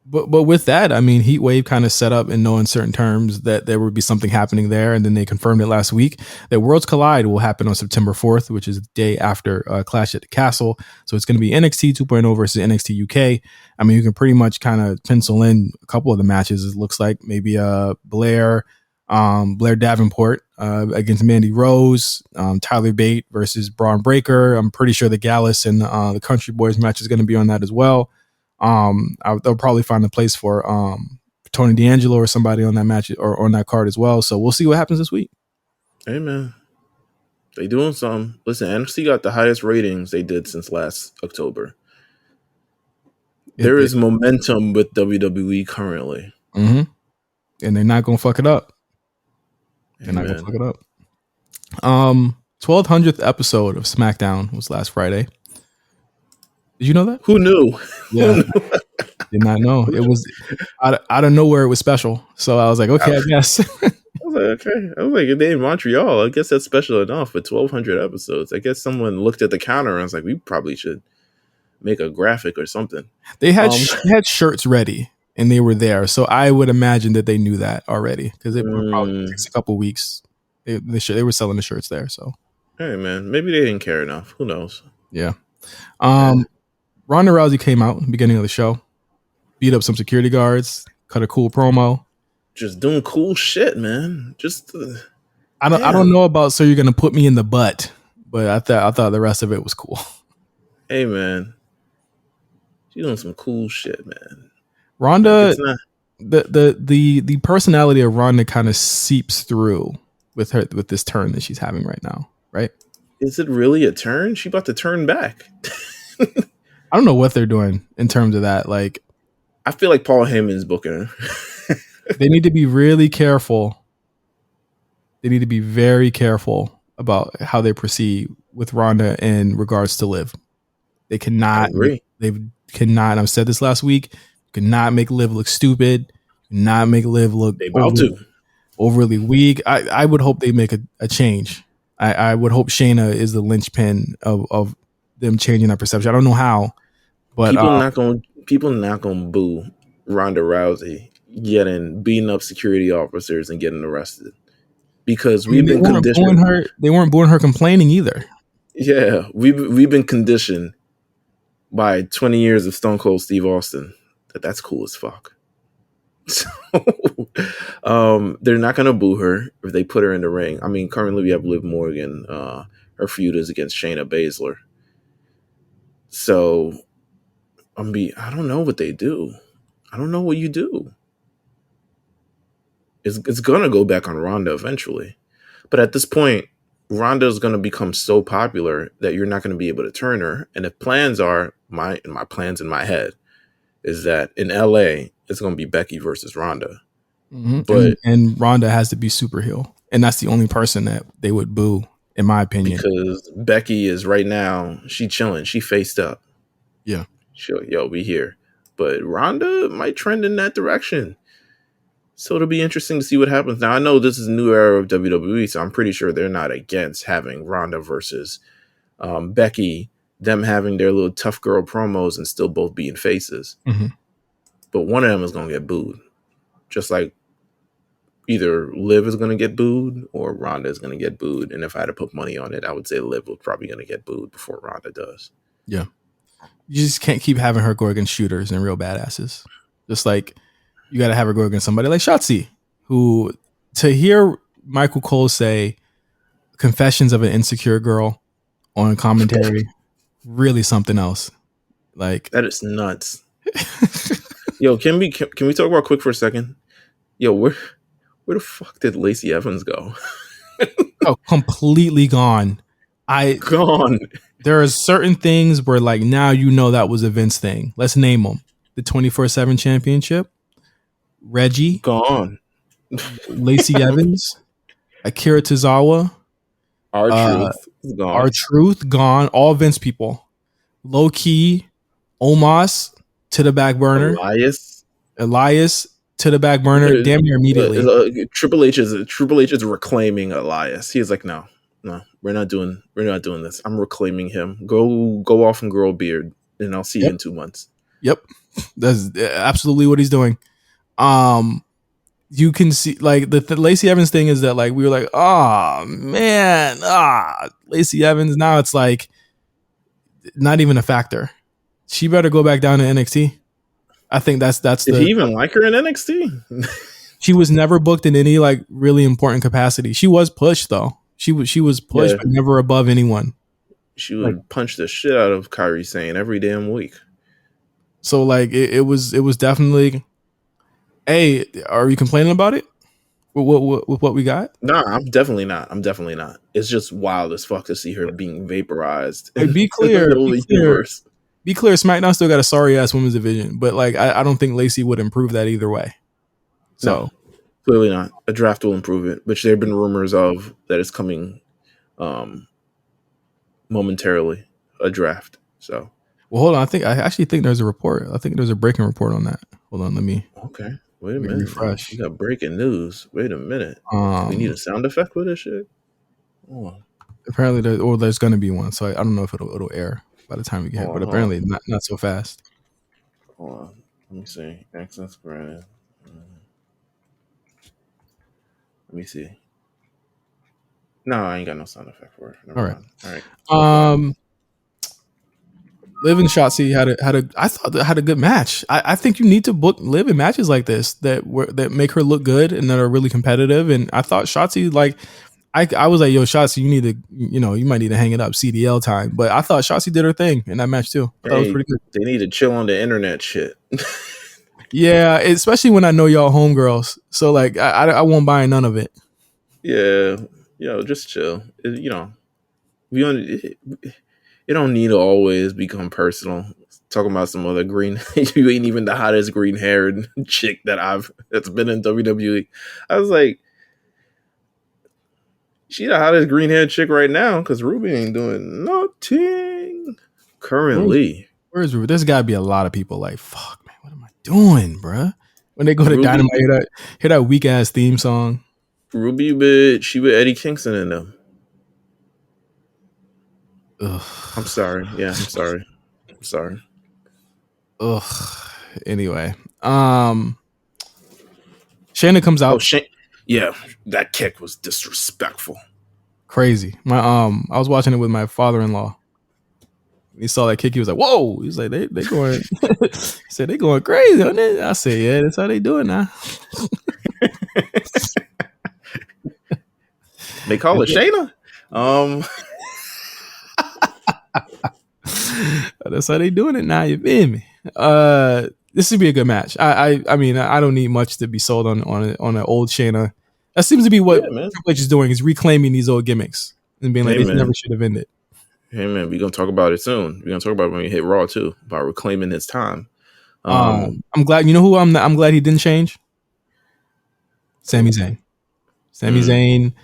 But with that, I mean, Heatwave kind of set up in no uncertain terms that there would be something happening there, and then they confirmed it last week that Worlds Collide will happen on September 4th, which is the day after Clash at the Castle. So it's going to be NXT 2.0 versus NXT UK. I mean, you can pretty much kind of pencil in a couple of the matches. It looks like maybe Blair Davenport against Mandy Rose, Tyler Bate versus Braun Breaker. I'm pretty sure the Gallus and the Country Boys match is going to be on that as well. They'll probably find a place for Tony D'Angelo or somebody on that match or on that card as well. So we'll see what happens this week. Hey man, they doing something. Listen, NXT got the highest ratings they did since last October. There is momentum with WWE currently. Mm-hmm. And they're not going to fuck it up. They're not going to fuck it up. 1200th episode of SmackDown was last Friday. Did you know that? Who knew? Yeah. Did not know. It was out of nowhere. It was special. So I was like, okay, I guess. I was like, okay. I was like, they're in Montreal. I guess that's special enough with 1,200 episodes. I guess someone looked at the counter and was like, we probably should make a graphic or something. They had shirts ready and they were there. So I would imagine that they knew that already because it probably takes a couple weeks. They were selling the shirts there. So, hey, man, maybe they didn't care enough. Who knows? Yeah. Ronda Rousey came out at the beginning of the show, beat up some security guards, cut a cool promo. Just doing cool shit, man. Just I don't know about so you're gonna put me in the butt, but I thought the rest of it was cool. Hey man, she's doing some cool shit, man. Ronda, the personality of Ronda kind of seeps through with this turn that she's having right now, right? Is it really a turn? She about to turn back. I don't know what they're doing in terms of that. Like, I feel like Paul Heyman's booking her. They need to be really careful. They need to be very careful about how they proceed with Ronda in regards to Liv. They cannot. They cannot. And I've said this last week. Cannot make Liv look stupid. Not make Liv look overly weak. I would hope they make a change. I would hope Shayna is the linchpin of them changing that perception. I don't know how, but people not gonna boo Ronda Rousey beating up security officers and getting arrested because we've been conditioned. They weren't booing her complaining either. Yeah, we've been conditioned by 20 years of Stone Cold Steve Austin that's cool as fuck. So they're not gonna boo her if they put her in the ring. I mean, currently we have Liv Morgan. Her feud is against Shayna Baszler. So I don't know what they do. I don't know what you do. It's gonna go back on Ronda eventually, but at this point, Ronda's going to become so popular that you're not going to be able to turn her. And if plans are my plans in my head is that in LA it's going to be Becky versus Ronda. Mm-hmm. But and Ronda has to be super heel, and that's the only person that they would boo, in my opinion. Because Becky is right now, she chilling, she faced up. Yeah, we here, but Ronda might trend in that direction. So it'll be interesting to see what happens. Now I know this is a new era of WWE, so I'm pretty sure they're not against having Ronda versus Becky, them having their little tough girl promos and still both being faces. Mm-hmm. But one of them is going to get booed, just like either Liv is going to get booed or Ronda is going to get booed. And if I had to put money on it, I would say Liv was probably going to get booed before Ronda does. Yeah. You just can't keep having her go against shooters and real badasses. Just like you got to have her go against somebody like Shotzi, who, to hear Michael Cole say confessions of an insecure girl on commentary, really something else. Like, that is nuts. Yo, can we talk about quick for a second? Yo, where the fuck did Lacey Evans go? Oh, completely gone. Gone. There are certain things where, like, now you know that was a Vince thing. Let's name them: the 24/7 championship, Reggie, gone, Lacey Evans, Akira Tozawa, R-Truth, gone, R-Truth, gone. All Vince people. Low key, Omos to the back burner. Elias to the back burner. Damn near immediately. Triple H is reclaiming Elias. He's like, no, we're not doing this. I'm reclaiming him. Go off and grow a beard, and I'll see you in 2 months. Yep, that's absolutely what he's doing. You can see, like, the Lacey Evans thing is that, like, we were like, oh man, Lacey Evans. Now it's like not even a factor. She better go back down to NXT. I think that's. Did he even like her in NXT? She was never booked in any, like, really important capacity. She was pushed though. She was pushed, but never above anyone. She would punch the shit out of Kairi Sane every damn week. So, like, it was definitely. Hey, are you complaining about it? With what we got? Nah, I'm definitely not. It's just wild as fuck to see her being vaporized. Hey, be clear. Be clear. SmackDown still got a sorry ass women's division, but, like, I don't think Lacey would improve that either way. So no, clearly not. A draft will improve it, which there have been rumors of that is coming momentarily. A draft. So, well, hold on. I actually think there's a report. I think there's a breaking report on that. Hold on, let me. Okay. Wait a minute. Refresh. You got breaking news. Wait a minute. We need a sound effect with this shit. Hold on. Apparently, there's going to be one. So I don't know if it'll air by the time we get. But apparently, not so fast. Hold on. Let me see. Access granted. Let me see. No, I ain't got no sound effect for it. All right. Liv and Shotzi had a good match. I think you need to book Liv in matches like this that make her look good and that are really competitive. And I thought Shotzi, like, I was like, yo, Shotzi, you need to, you might need to hang it up, CDL time. But I thought Shotzi did her thing in that match too. I thought it was pretty good. They need to chill on the internet shit. Yeah, especially when I know y'all homegirls. So, like, I won't buy none of it. Yeah, just chill. It don't need to always become personal. Talking about some other green, you ain't even the hottest green haired chick that's been in WWE. I was like, she the hottest green haired chick right now because Ruby ain't doing nothing currently. Where's Ruby? There's got to be a lot of people like, fuck, man, what am I doing, bruh? When they go to Dynamite, hear that weak ass theme song. Ruby, she with Eddie Kingston in them. Ugh. I'm sorry. Yeah, I'm sorry. Ugh. Anyway, Shayna comes out. Yeah, that kick was disrespectful. Crazy. I was watching it with my father-in-law. He saw that kick. He was like, "Whoa!" He's like, "They going." He said, "They going crazy on it." I said, "Yeah, that's how they do it now." They call it Shayna. That's how they doing it now. You feel me? This would be a good match. I mean, I don't need much to be sold on an old Shayna. That seems to be what Triple H is doing, is reclaiming these old gimmicks. and being like, Hey, this never man. should have ended. Hey, man, we're going to talk about it soon. We're going to talk about it when we hit Raw, too, about reclaiming his time. I'm glad. You know who I'm glad he didn't change? Sami Zayn. Sami Zayn,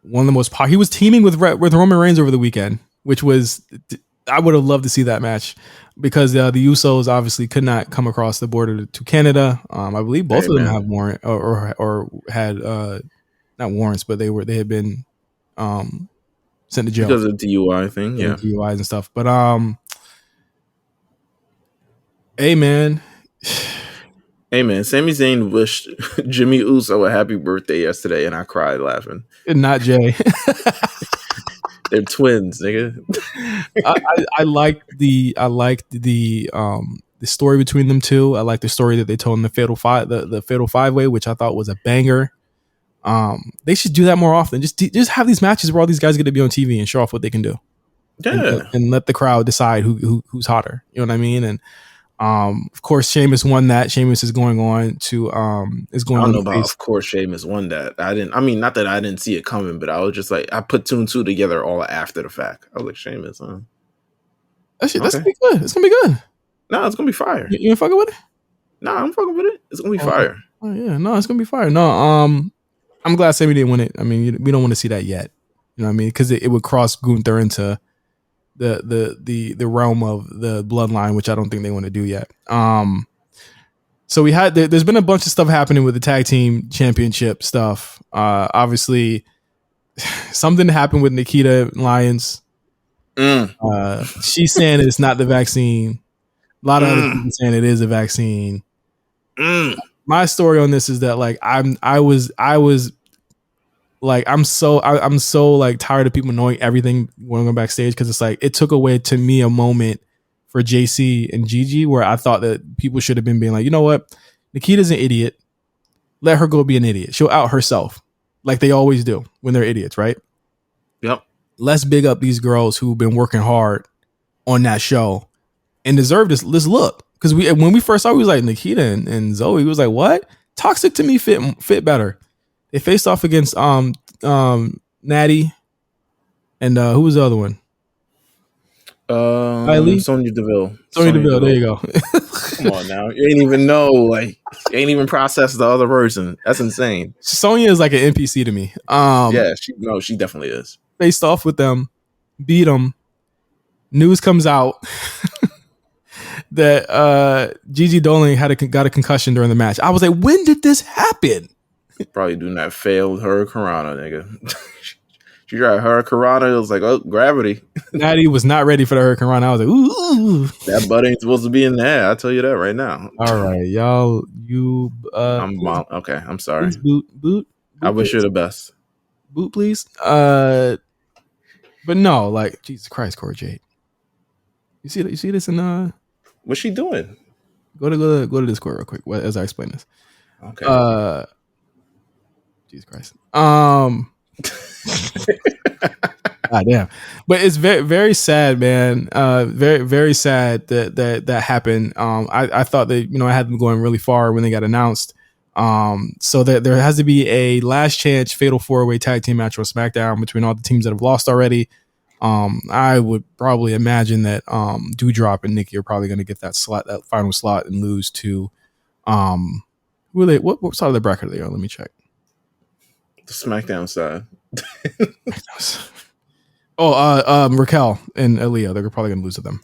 one of the most he was teaming with Roman Reigns over the weekend, which was, I would have loved to see that match because the Usos obviously could not come across the border to Canada. I believe both of them have warrant or had not warrants, but they had been sent to jail because of the DUI thing, yeah, DUIs and stuff. But hey man, Sami Zayn wished Jimmy Uso a happy birthday yesterday, and I cried laughing. Not Jay. They're twins, nigga. I liked the story between them two. I like the story that they told in the Fatal Five Way, which I thought was a banger. They should do that more often. Just have these matches where all these guys get to be on TV and show off what they can do. Yeah, and let the crowd decide who's hotter. You know what I mean? And of course, Sheamus won that. Sheamus is going on to I don't know about. Of course, Sheamus won that. Not that I didn't see it coming, but I was just like, I put 2 and 2 together all after the fact. I was like, Sheamus, huh? That's gonna be good. It's gonna be good. No, it's gonna be fire. You ain't fucking with it? No, I'm fucking with it. It's gonna be fire. Oh yeah, no, it's gonna be fire. No, I'm glad Sami didn't win it. I mean, we don't want to see that yet. You know what I mean? Because it would cross Gunther into the realm of the bloodline, which I don't think they want to do yet. So we had there's been a bunch of stuff happening with the tag team championship stuff. Obviously, something happened with Nikita Lyons. She's saying it's not the vaccine. A lot of other people saying it is a vaccine. My story on this is that like I'm so like tired of people knowing everything going on backstage, because it's like it took away to me a moment for JC and Gigi where I thought that people should have been being like, you know what, Nikita's an idiot. Let her go be an idiot. She'll out herself like they always do when they're idiots, right? Yep. Let's big up these girls who've been working hard on that show and deserve this look. Because when we first saw, we was like Nikita and Zoe. We was like, what? Toxic to me fit better. They faced off against Natty and who was the other one? Sonya Deville. Sonya Deville. There you go. Come on now, you ain't even know, like, you ain't even processed the other person. That's insane. Sonya is like an NPC to me. Yeah, she definitely is. Faced off with them, beat them. News comes out that Gigi Dolan got a concussion during the match. I was like, when did this happen? Probably do not fail her Karana, nigga. She tried her Karana. It was like, oh, gravity. Natty was not ready for the Hurricane Rana. I was like, ooh. That butt ain't supposed to be in there. I'll tell you that right now. All right, y'all. Okay, I'm sorry. Boot. I wish you the best. Boot, please. But no, like, Jesus Christ, Corey Jade. You see this in What's she doing? Go to Discord real quick as I explain this. Okay. Jesus Christ. God damn. But it's very, very sad, man. Very, very sad that happened. I thought that, I had them going really far when they got announced. So that there has to be a last chance fatal 4-way tag team match on SmackDown between all the teams that have lost already. I would probably imagine that Doudrop and Nikki are probably going to get that final slot and lose to what side of the bracket are they on? Let me check. The SmackDown side. Raquel and Aaliyah, they're probably going to lose to them.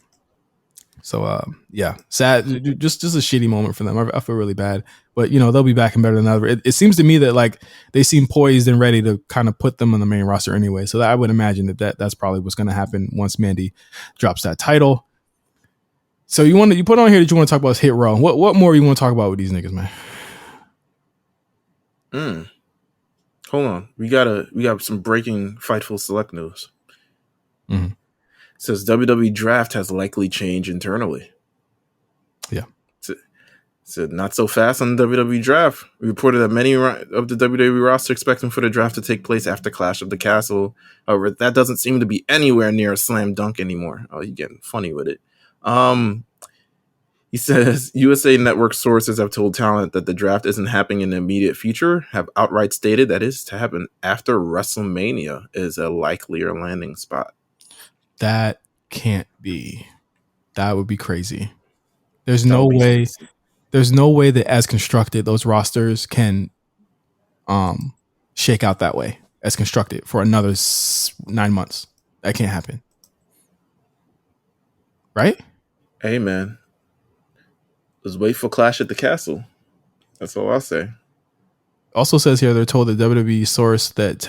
So yeah, sad. Just a shitty moment for them. I feel really bad, but they'll be back and better than ever. It seems to me that like they seem poised and ready to kind of put them on the main roster anyway. So I would imagine that's probably what's going to happen once Mandy drops that title. So you put on here that you want to talk about Hit Row. What more you want to talk about with these niggas, man? Hold on, we got some breaking Fightful Select news. Mm-hmm. It says WWE draft has likely changed internally. Yeah. So not so fast on the WWE draft. We reported that many of the WWE roster expecting for the draft to take place after Clash of the Castle. However, that doesn't seem to be anywhere near a slam dunk anymore. Oh, you're getting funny with it. He says USA Network sources have told talent that the draft isn't happening in the immediate future, have outright stated that is to happen after WrestleMania is a likelier landing spot. That can't be. That would be crazy. There's no way. There's no way that as constructed those rosters can shake out that way as constructed for another 9 months. That can't happen. Right? Hey, man. Let's wait for Clash at the Castle. That's all I'll say. Also says here they're told the WWE source that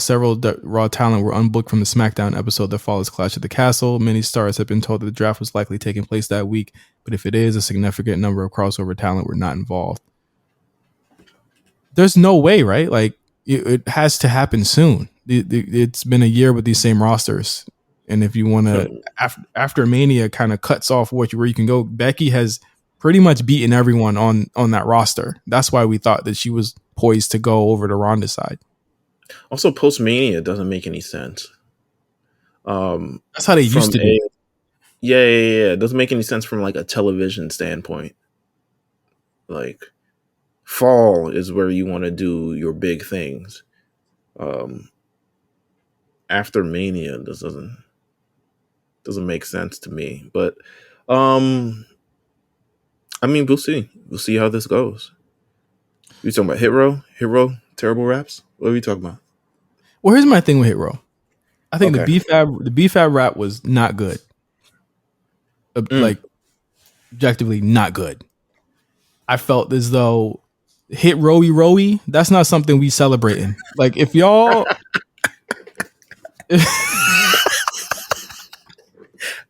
several Raw talent were unbooked from the Smackdown episode that follows Clash at the Castle. Many stars have been told that the draft was likely taking place that week, but if it is, a significant number of crossover talent were not involved. There's no way, right? Like it has to happen soon. It's been a year with these same rosters, and if you want to, after Mania kind of cuts off where you can go, Becky has pretty much beaten everyone on that roster. That's why we thought that she was poised to go over to Ronda's side. Also, post-Mania doesn't make any sense. That's how they used to do. Yeah. It doesn't make any sense from like a television standpoint. Like, fall is where you want to do your big things. After Mania, this doesn't make sense to me. But I mean, we'll see. We'll see how this goes. You talking about Hit Row, terrible raps? What are we talking about? Well, here's my thing with Hit Row. I think the B-Fab rap was not good. Like, objectively not good. I felt as though Hit Rowy, that's not something we celebrating. Like, if y'all...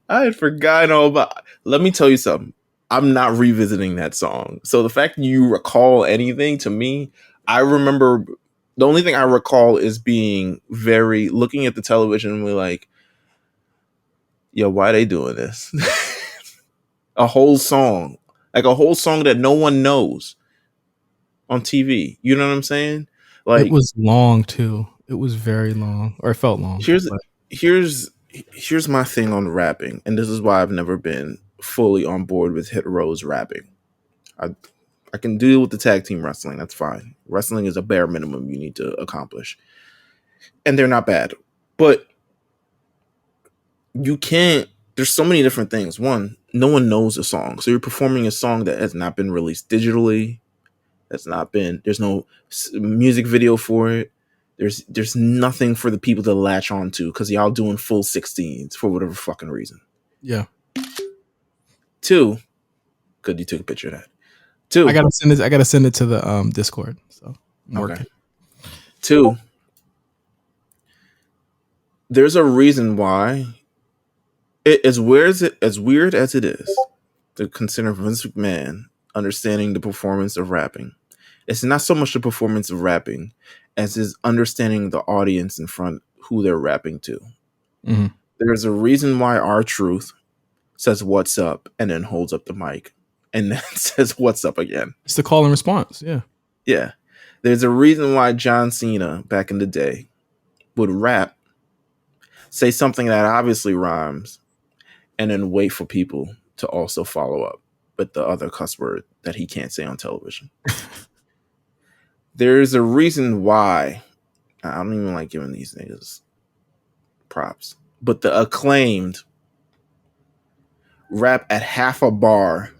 I had forgotten all about... Let me tell you something. I'm not revisiting that song. So the fact you recall anything, to me, I remember... The only thing I recall is being looking at the television and we're like, yo, why are they doing this? A whole song. Like a whole song that no one knows on TV. You know what I'm saying? Like, it was long too. It was very long. Or it felt long. Here's my thing on rapping, and this is why I've never been fully on board with Hit Row's rapping. I can deal with the tag team wrestling. That's fine. Wrestling is a bare minimum you need to accomplish. And they're not bad. But you can't... There's so many different things. One, no one knows a song. So you're performing a song that has not been released digitally. There's no music video for it. There's nothing for the people to latch on to because y'all doing full 16s for whatever fucking reason. Yeah. 2, good, you took a picture of that. 2, I gotta send it to the Discord. So I'm working. 2, there's a reason why as weird as it is to consider Vince McMahon understanding the performance of rapping. It's not so much the performance of rapping as his understanding the audience in front who they're rapping to. Mm-hmm. There's a reason why R-Truth says what's up and then holds up the mic and then says what's up again. It's the call and response. Yeah. Yeah. There's a reason why John Cena back in the day would rap, say something that obviously rhymes, and then wait for people to also follow up with the other cuss word that he can't say on television. There's a reason why. I don't even like giving these niggas props, but the Acclaimed rap at half a bar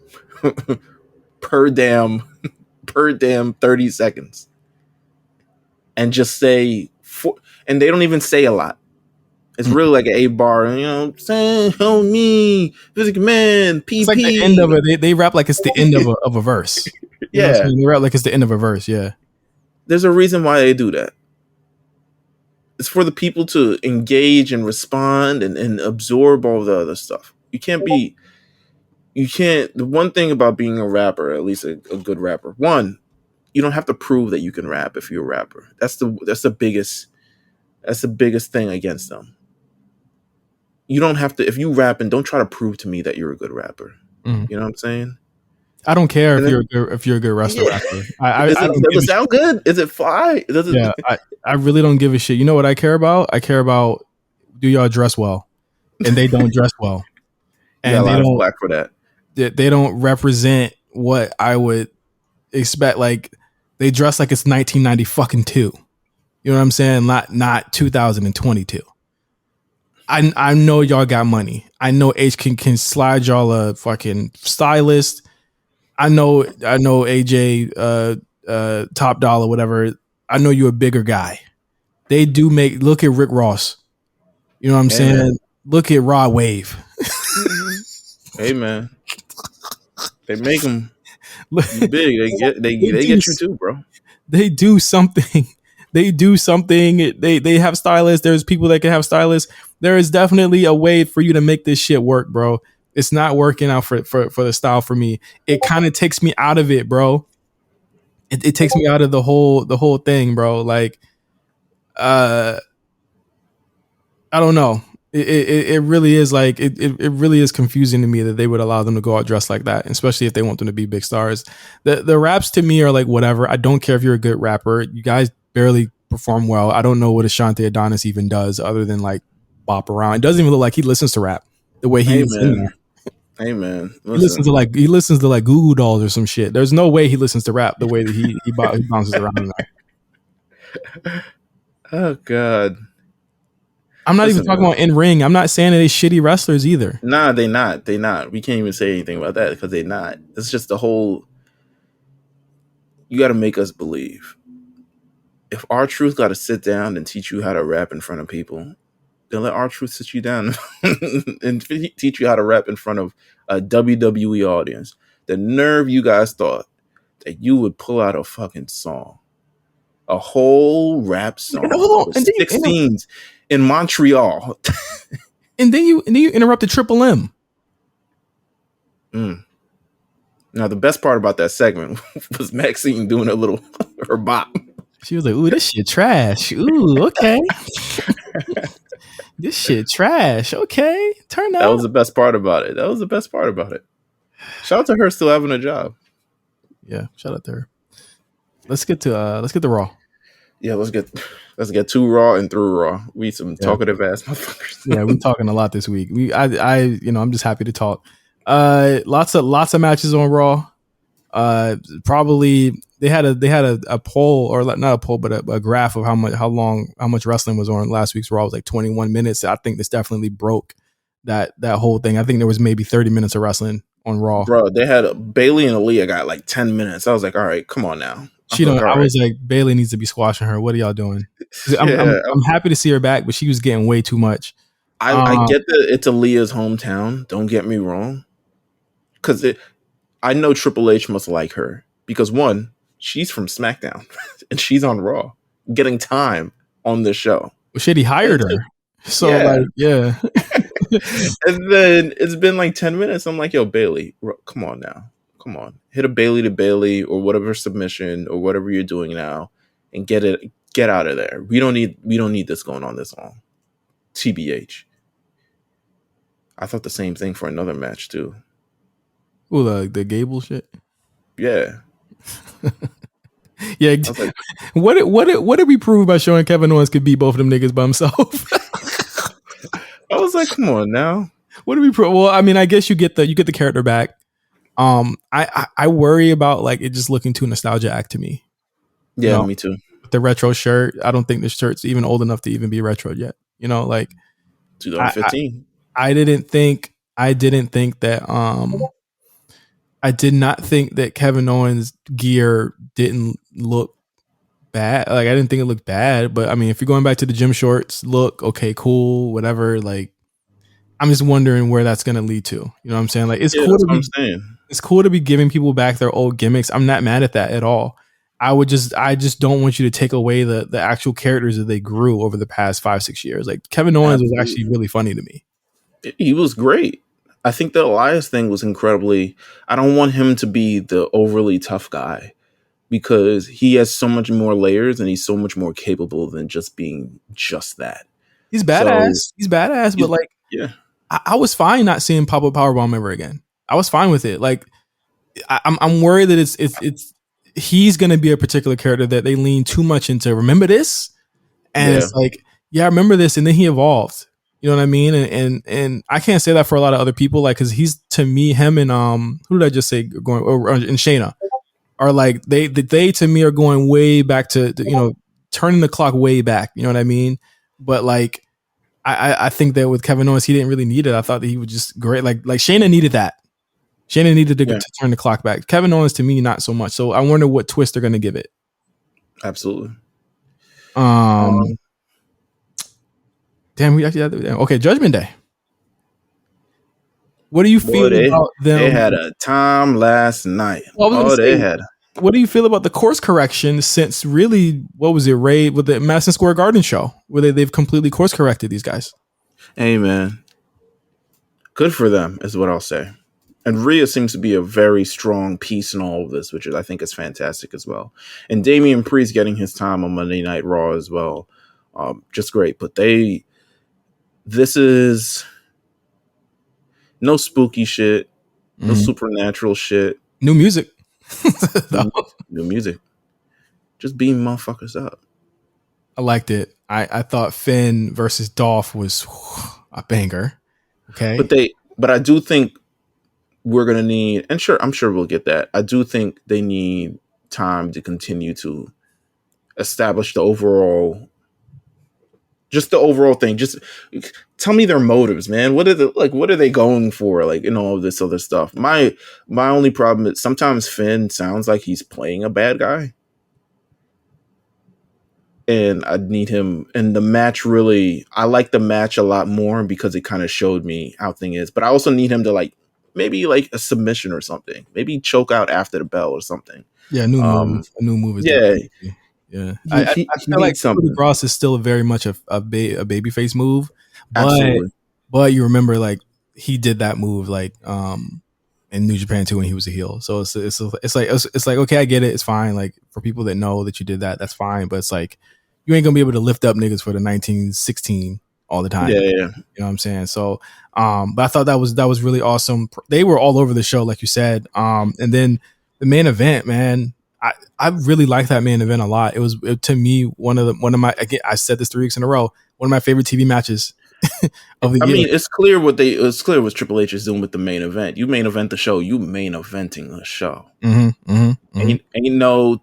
per damn 30 seconds and just say and they don't even say a lot. It's really like an 8-bar, you know, saying, help me, Physical Man, PP. It's like the end of it. They rap like it's the end of a verse. Yeah. They rap like it's the end of a verse. Yeah. There's a reason why they do that. It's for the people to engage and respond and absorb all the other stuff. The one thing about being a rapper, at least a good rapper, one, you don't have to prove that you can rap if you're a rapper. That's the biggest thing against them. You don't have to, if you rap, and don't try to prove to me that you're a good rapper. Mm. You know what I'm saying? I don't care if you're a good wrestler. Yeah. Does it sound good? Is it fly? I really don't give a shit. You know what I care about? I care about, do y'all dress well? And they don't dress well. And they don't black for that. they don't represent what I would expect. Like they dress like it's 1990 fucking two. You know what I'm saying? Not 2022. I know y'all got money. I know H can slide y'all a fucking stylist. I know AJ Top Dollar, whatever. I know you're a bigger guy. They do look at Rick Ross. You know what I'm saying? Man. Look at Rod Wave. Hey man. They make them big. They get you too, bro. They do something. They do something. They have stylists. There's people that can have stylists. There is definitely a way for you to make this shit work, bro. It's not working out for the style for me. It kind of takes me out of it, bro. It takes me out of the whole thing, bro. Like, I don't know. It really is like it really is confusing to me that they would allow them to go out dressed like that, especially if they want them to be big stars. The raps to me are like whatever. I don't care if you're a good rapper. You guys barely perform well. I don't know what Ashante Adonis even does other than like bop around. It doesn't even look like he listens to rap the way he is in there. Hey man, he listens to like Goo Goo Dolls or some shit. There's no way he listens to rap the way that he bounces around in there. Oh god. I'm not even talking about in ring. I'm not saying that they shitty wrestlers either. Nah, they not. We can't even say anything about that because they not. It's just the whole. You got to make us believe. If R-Truth got to sit down and teach you how to rap in front of people, then let R-Truth sit you down and teach you how to rap in front of a WWE audience. The nerve you guys thought that you would pull out a fucking song, a whole rap song, with 16s. In Montreal, and then you interrupted Triple M. Now the best part about that segment was Maxine doing a little her bop. She was like, "Ooh, this shit trash. Ooh, okay, this shit trash. Okay, turn out." That was the best part about it. Shout out to her still having a job. Yeah, shout out to her. Let's get to Raw. Yeah, let's get to Raw and through Raw. We some talkative ass motherfuckers. Yeah, we're talking a lot this week. I'm just happy to talk. Lots of matches on Raw. Probably they had a poll, or not a poll, but a graph of how much wrestling was on last week's Raw. It was like 21 minutes. I think this definitely broke that whole thing. I think there was maybe 30 minutes of wrestling on Raw. Bro, they had Bayley and Aaliyah got like 10 minutes. I was like, all right, come on now. I was like, Bayley needs to be squashing her. What are y'all doing? I'm happy to see her back, but she was getting way too much. I get that it's Aaliyah's hometown. Don't get me wrong. Because I know Triple H must like her. Because one, she's from SmackDown. And she's on Raw. Getting time on the show. Well, shit, he hired her. So, yeah. And then it's been like 10 minutes. I'm like, yo, Bayley, come on now. Come on, hit a Bayley to Bayley or whatever submission or whatever you're doing now, and get out of there. We don't need this going on this long. TBH. I thought the same thing for another match too. Oh, the Gable shit. Yeah. Yeah. Like, what did we prove by showing Kevin Owens could beat both of them niggas by himself? I was like, come on now. What did we prove? Well, I mean, I guess you get the character back. I worry about like it just looking too nostalgia act to me. Yeah, me too. The retro shirt. I don't think the shirt's even old enough to even be retro yet. Like 2015. I did not think that I did not think that Kevin Owens' gear didn't look bad. Like I didn't think it looked bad, but I mean, if you're going back to the gym shorts look, okay, cool, whatever. Like I'm just wondering where that's going to lead to. You know what I'm saying? Like it's cool to be. It's cool to be giving people back their old gimmicks. I'm not mad at that at all. I just don't want you to take away the actual characters that they grew over the past 5-6 years. Like Kevin Owens was actually really funny to me. He was great. I think the Elias thing was incredibly. I don't want him to be the overly tough guy because he has so much more layers and he's so much more capable than just being just that. He's badass. But like, yeah, I was fine not seeing pop up powerbomb ever again. I was fine with it. Like, I'm worried that it's he's going to be a particular character that they lean too much into. Remember this, and it's like, yeah, I remember this, and then he evolved. You know what I mean? And I can't say that for a lot of other people, like, because he's, to me, him and who did I just say going, and Shayna are like, they to me are going way back to turning the clock way back. You know what I mean? But like, I think that with Kevin Owens, he didn't really need it. I thought that he was just great. Like Shayna needed that. Shayna needed to turn the clock back. Kevin Owens, to me, not so much. So I wonder what twist they're going to give it. Absolutely. Damn, we actually had okay, Judgment Day. What do you feel about them? They had a time last night. What do you feel about the course correction since really, what was it, Ray, with the Madison Square Garden show, where they've completely course corrected these guys? Hey, man. Good for them, is what I'll say. And Rhea seems to be a very strong piece in all of this, which I think is fantastic as well. And Damian Priest getting his time on Monday Night Raw as well. Just great. But this is no spooky shit, no supernatural shit. New music. New music. Just beam motherfuckers up. I liked it. I thought Finn versus Dolph was a banger. Okay. But I do think we're gonna need, and I'm sure we'll get that. I do think they need time to continue to establish the overall thing. Just tell me their motives, man. What are they going for? Like, in all of this other stuff. My only problem is sometimes Finn sounds like he's playing a bad guy. And I need him. And the match I like the match a lot more because it kind of showed me how thing is. But I also need him to maybe a submission or something. Maybe choke out after the bell or something. Yeah, a new move. Is yeah. I feel like something. Cross is still very much a babyface move. But you remember, like, he did that move in New Japan too when he was a heel. So it's like okay, I get it. It's fine. Like, for people that know that you did that, that's fine. But it's like, you ain't gonna be able to lift up niggas for the 1916 all the time. Yeah. You know what I'm saying? So, but I thought that was really awesome. They were all over the show, like you said. And then the main event, man, I really like that main event a lot. It was to me one of my, again, I said this 3 weeks in a row, one of my favorite TV matches of the year. I mean, it's clear what Triple H is doing with the main event. You main event the show. You main eventing the show. And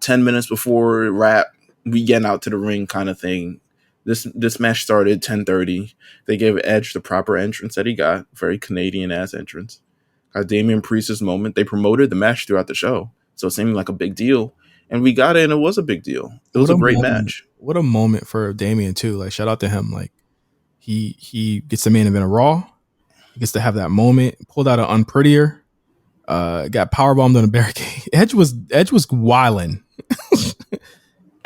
10 minutes before wrap, we getting out to the ring kind of thing. This match started 10:30. They gave Edge the proper entrance that he got. Very Canadian ass entrance. Got Damian Priest's moment. They promoted the match throughout the show, so it seemed like a big deal. And we got it, and it was a big deal. It was a great match. What a moment for Damian too. Like, shout out to him. Like, he gets the main event of Raw. He gets to have that moment. Pulled out an unprettier. Got powerbombed on a barricade. Edge was wilding.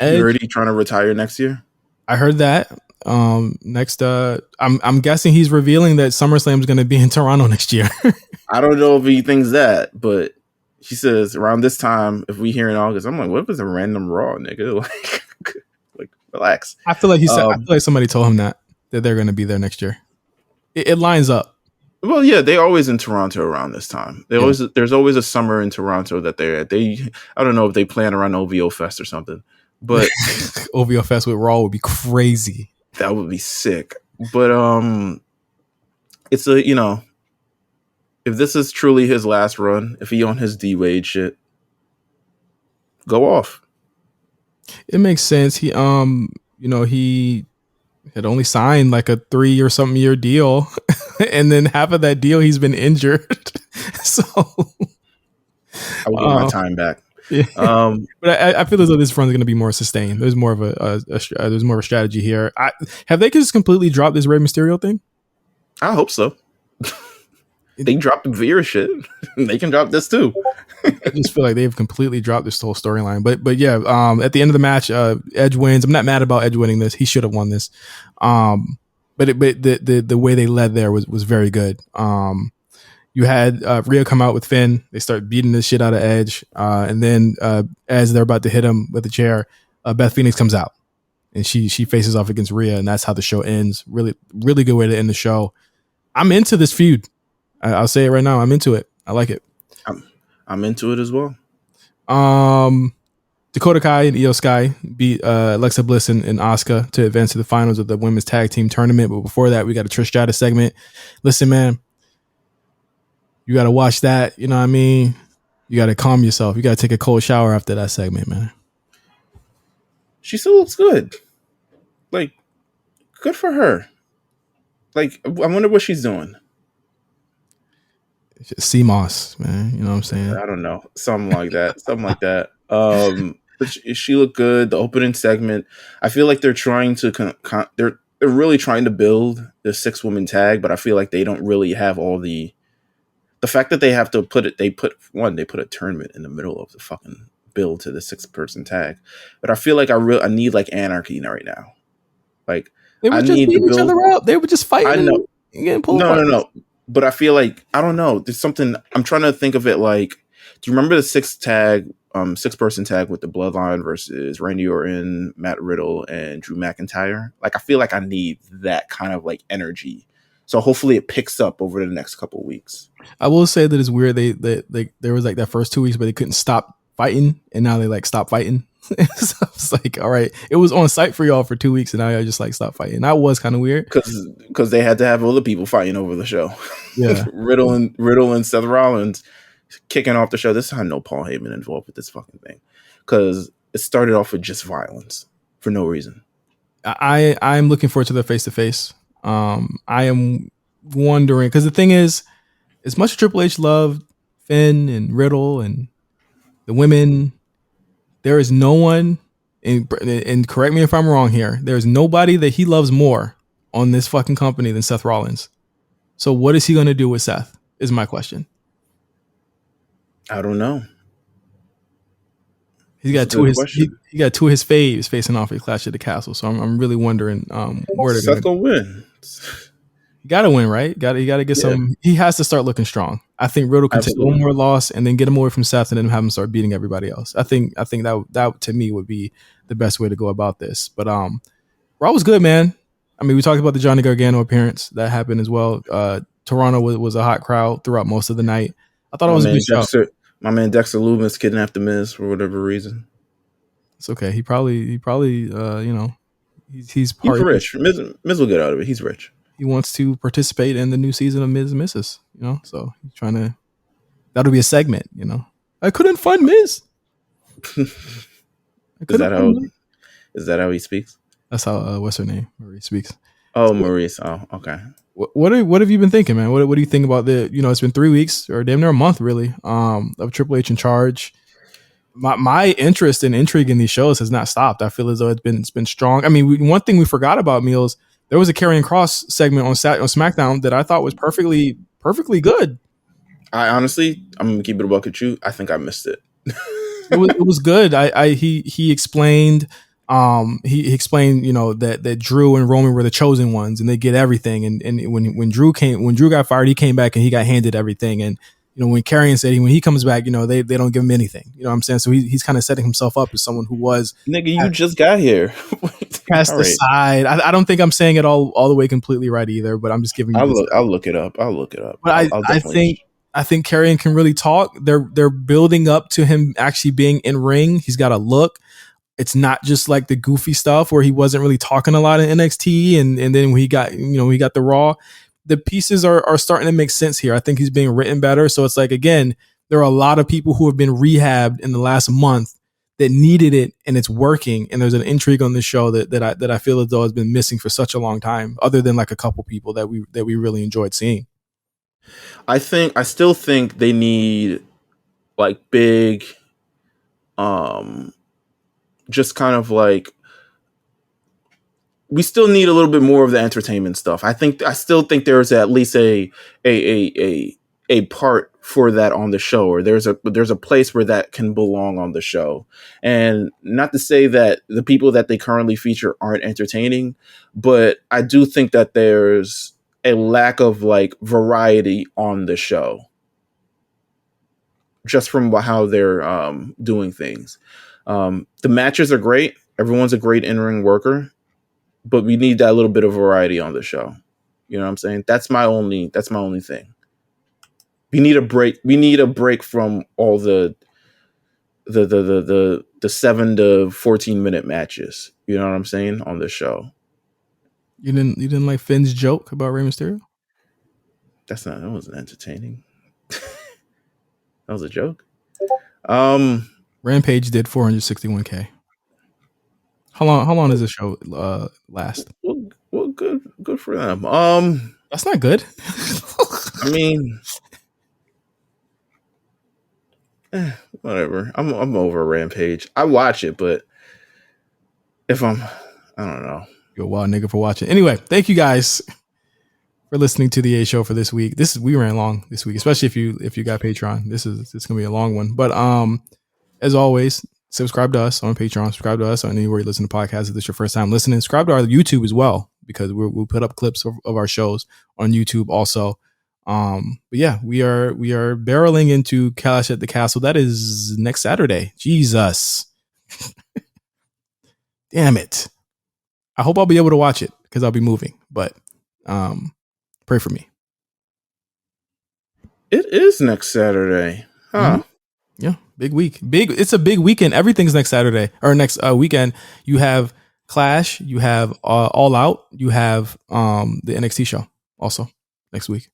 You already trying to retire next year? I heard that. Next, I'm guessing he's revealing that SummerSlam is going to be in Toronto next year. I don't know if he thinks that, but he says around this time, if we hear in August, I'm like, what if it's a random Raw, nigga? Like, relax. I feel like I feel like somebody told him that they're going to be there next year. It lines up. Well, yeah, they always in Toronto around this time. There's always a summer in Toronto that they're at. I don't know if they plan around OVO Fest or something, but OVO Fest with Raw would be crazy. That would be sick. But it's if this is truly his last run, if he on his D-Wade shit, go off. It makes sense. He he had only signed like a 3 or something year deal, and then half of that deal he's been injured. So I will get my time back. Yeah. But I feel as though this run is going to be more sustained. There's more of a strategy here. Have they just completely dropped this Rey Mysterio thing? I hope so. They dropped the Veer shit. They can drop this too. I just feel like they've completely dropped this whole storyline. But yeah, at the end of the match, Edge wins. I'm not mad about Edge winning this. He should have won this. But the way they led there was very good. You had Rhea come out with Finn. They start beating the shit out of Edge. And then as they're about to hit him with a chair, Beth Phoenix comes out. And she faces off against Rhea. And that's how the show ends. Really, really good way to end the show. I'm into this feud. I'll say it right now. I'm into it. I like it. I'm into it as well. Dakota Kai and Io Sky beat Alexa Bliss and Asuka to advance to the finals of the women's tag team tournament. But before that, we got a Trish Stratus segment. Listen, man, you got to watch that. You know what I mean? You got to calm yourself. You got to take a cold shower after that segment, man. She still looks good. Like, good for her. Like, I wonder what she's doing. CMOS, man. You know what I'm saying? I don't know. Something like that. Something like that. But she looked good. The opening segment, I feel like they're trying to they're really trying to build the 6-woman tag, but I feel like they don't really have all the fact that they have to put it. They put a tournament in the middle of the fucking build to the 6-person tag. But I feel like I need like anarchy right now. Like, they would just beat each other up. They would just fight. I know. No. But I feel like, I don't know. There's something, I'm trying to think of it like, do you remember the 6-person tag with the Bloodline versus Randy Orton, Matt Riddle, and Drew McIntyre? Like, I feel like I need that kind of like energy. So hopefully it picks up over the next couple of weeks. I will say that it's weird. There was like that first 2 weeks, but they couldn't stop fighting, and now they like stop fighting. So it's like, all right, it was on site for y'all for 2 weeks, and now y'all just like stop fighting. That was kind of weird because they had to have other people fighting over the show. Yeah, Riddle and Seth Rollins kicking off the show. This time, no Paul Heyman involved with this fucking thing, because it started off with just violence for no reason. I'm looking forward to the face to face. I am wondering, because the thing is, as much as Triple H loved Finn and Riddle and the women, there is no one, and correct me if I'm wrong here, there's nobody that he loves more on this fucking company than Seth Rollins. So what is he going to do with Seth is my question. I don't know. He got two of his faves facing off at Clash at the Castle. So I'm really wondering where they're Seth gonna win. You got to win, right? You got to get some. He has to start looking strong. I think Riddle can take one more loss and then get him away from Seth, and then have him start beating everybody else. I think that to me would be the best way to go about this. But Raw was good, man. I mean, we talked about the Johnny Gargano appearance that happened as well. Toronto was a hot crowd throughout most of the night. I thought it was a good show. My man Dexter Lumis kidnapped the Miz for whatever reason. It's okay. He probably he's rich. Miz will get out of it. He's rich. He wants to participate in the new season of Miz Misses, so he's trying to. That'll be a segment, I couldn't find Miz. Is that how he speaks? That's how what's her name? Marie speaks. Oh, Maurice. Oh, okay. What have you been thinking, man? What do you think about it's been 3 weeks or damn near a month, really, of Triple H in charge. My interest and intrigue in these shows has not stopped. I feel as though it's been strong. I mean, one thing we forgot about, Meelz, there was a Karrion Kross segment on SmackDown that I thought was perfectly good. I honestly, I'm gonna keep it a buck at you. I think I missed it. It was good. He explained. He explained, that Drew and Roman were the chosen ones, and they get everything. And when Drew got fired, he came back and he got handed everything. And when Karrion said when he comes back, they don't give him anything. You know what I'm saying? So he's kind of setting himself up as someone who was you just got here. Cast aside. I don't think I'm saying it all the way completely right either, but I'm just giving you. I'll look it up. But I think Karrion can really talk. They're building up to him actually being in ring. He's got a look. It's not just like the goofy stuff where he wasn't really talking a lot in NXT, and then when he got the Raw, the pieces are starting to make sense here. I think he's being written better. So it's like, again, there are a lot of people who have been rehabbed in the last month that needed it, and it's working. And there's an intrigue on this show that I feel as though has been missing for such a long time, other than like a couple people that we really enjoyed seeing. I still think they need like big, just kind of like, we still need a little bit more of the entertainment stuff. I still think there's at least a part for that on the show, or there's a place where that can belong on the show. And not to say that the people that they currently feature aren't entertaining, but I do think that there's a lack of like variety on the show, just from how they're doing things. The matches are great. Everyone's a great in-ring worker, but we need that little bit of variety on the show. You know what I'm saying? That's my only thing. We need a break. We need a break from all the the 7 to 14 minute matches. You know what I'm saying on the show. You didn't like Finn's joke about Rey Mysterio? That wasn't entertaining. That was a joke. Rampage did 461K. How long does the show last? Well, good for them. That's not good. I mean, whatever. I'm over Rampage. I watch it, but I don't know. You're a wild nigga for watching. Anyway, thank you guys for listening to the A Show for this week. We ran long this week, especially if you got Patreon. This gonna be a long one. But as always, subscribe to us on Patreon. Subscribe to us on anywhere you listen to podcasts. If this is your first time listening, subscribe to our YouTube as well, because we'll put up clips of our shows on YouTube also. But yeah, we are barreling into Clash at the Castle. That is next Saturday. Jesus. Damn it. I hope I'll be able to watch it because I'll be moving, but pray for me. It is next Saturday. Huh. Mm-hmm. Yeah, big week. It's a big weekend. Everything's next Saturday or next weekend. You have Clash, you have All Out, you have the NXT show also next week.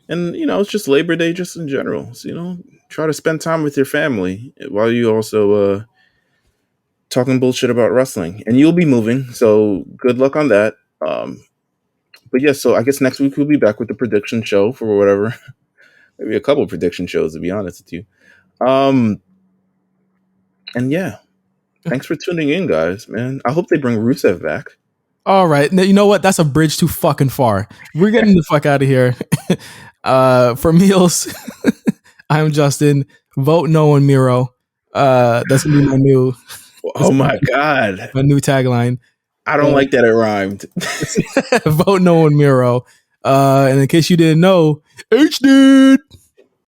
And it's just Labor Day just in general. So, try to spend time with your family while you also talking bullshit about wrestling. And you'll be moving, so good luck on that. But yeah, so I guess next week we'll be back with the prediction show for whatever. Maybe a couple of prediction shows, to be honest with you. And yeah, thanks for tuning in, guys, man. I hope they bring Rusev back. All right. Now, you know what? That's a bridge too fucking far. We're getting the fuck out of here. For Meelz, I'm Justin. Vote no on Miro. That's gonna be my new. Oh my god, my new tagline. I don't like that it rhymed. Vote no on Miro. And in case you didn't know, H did.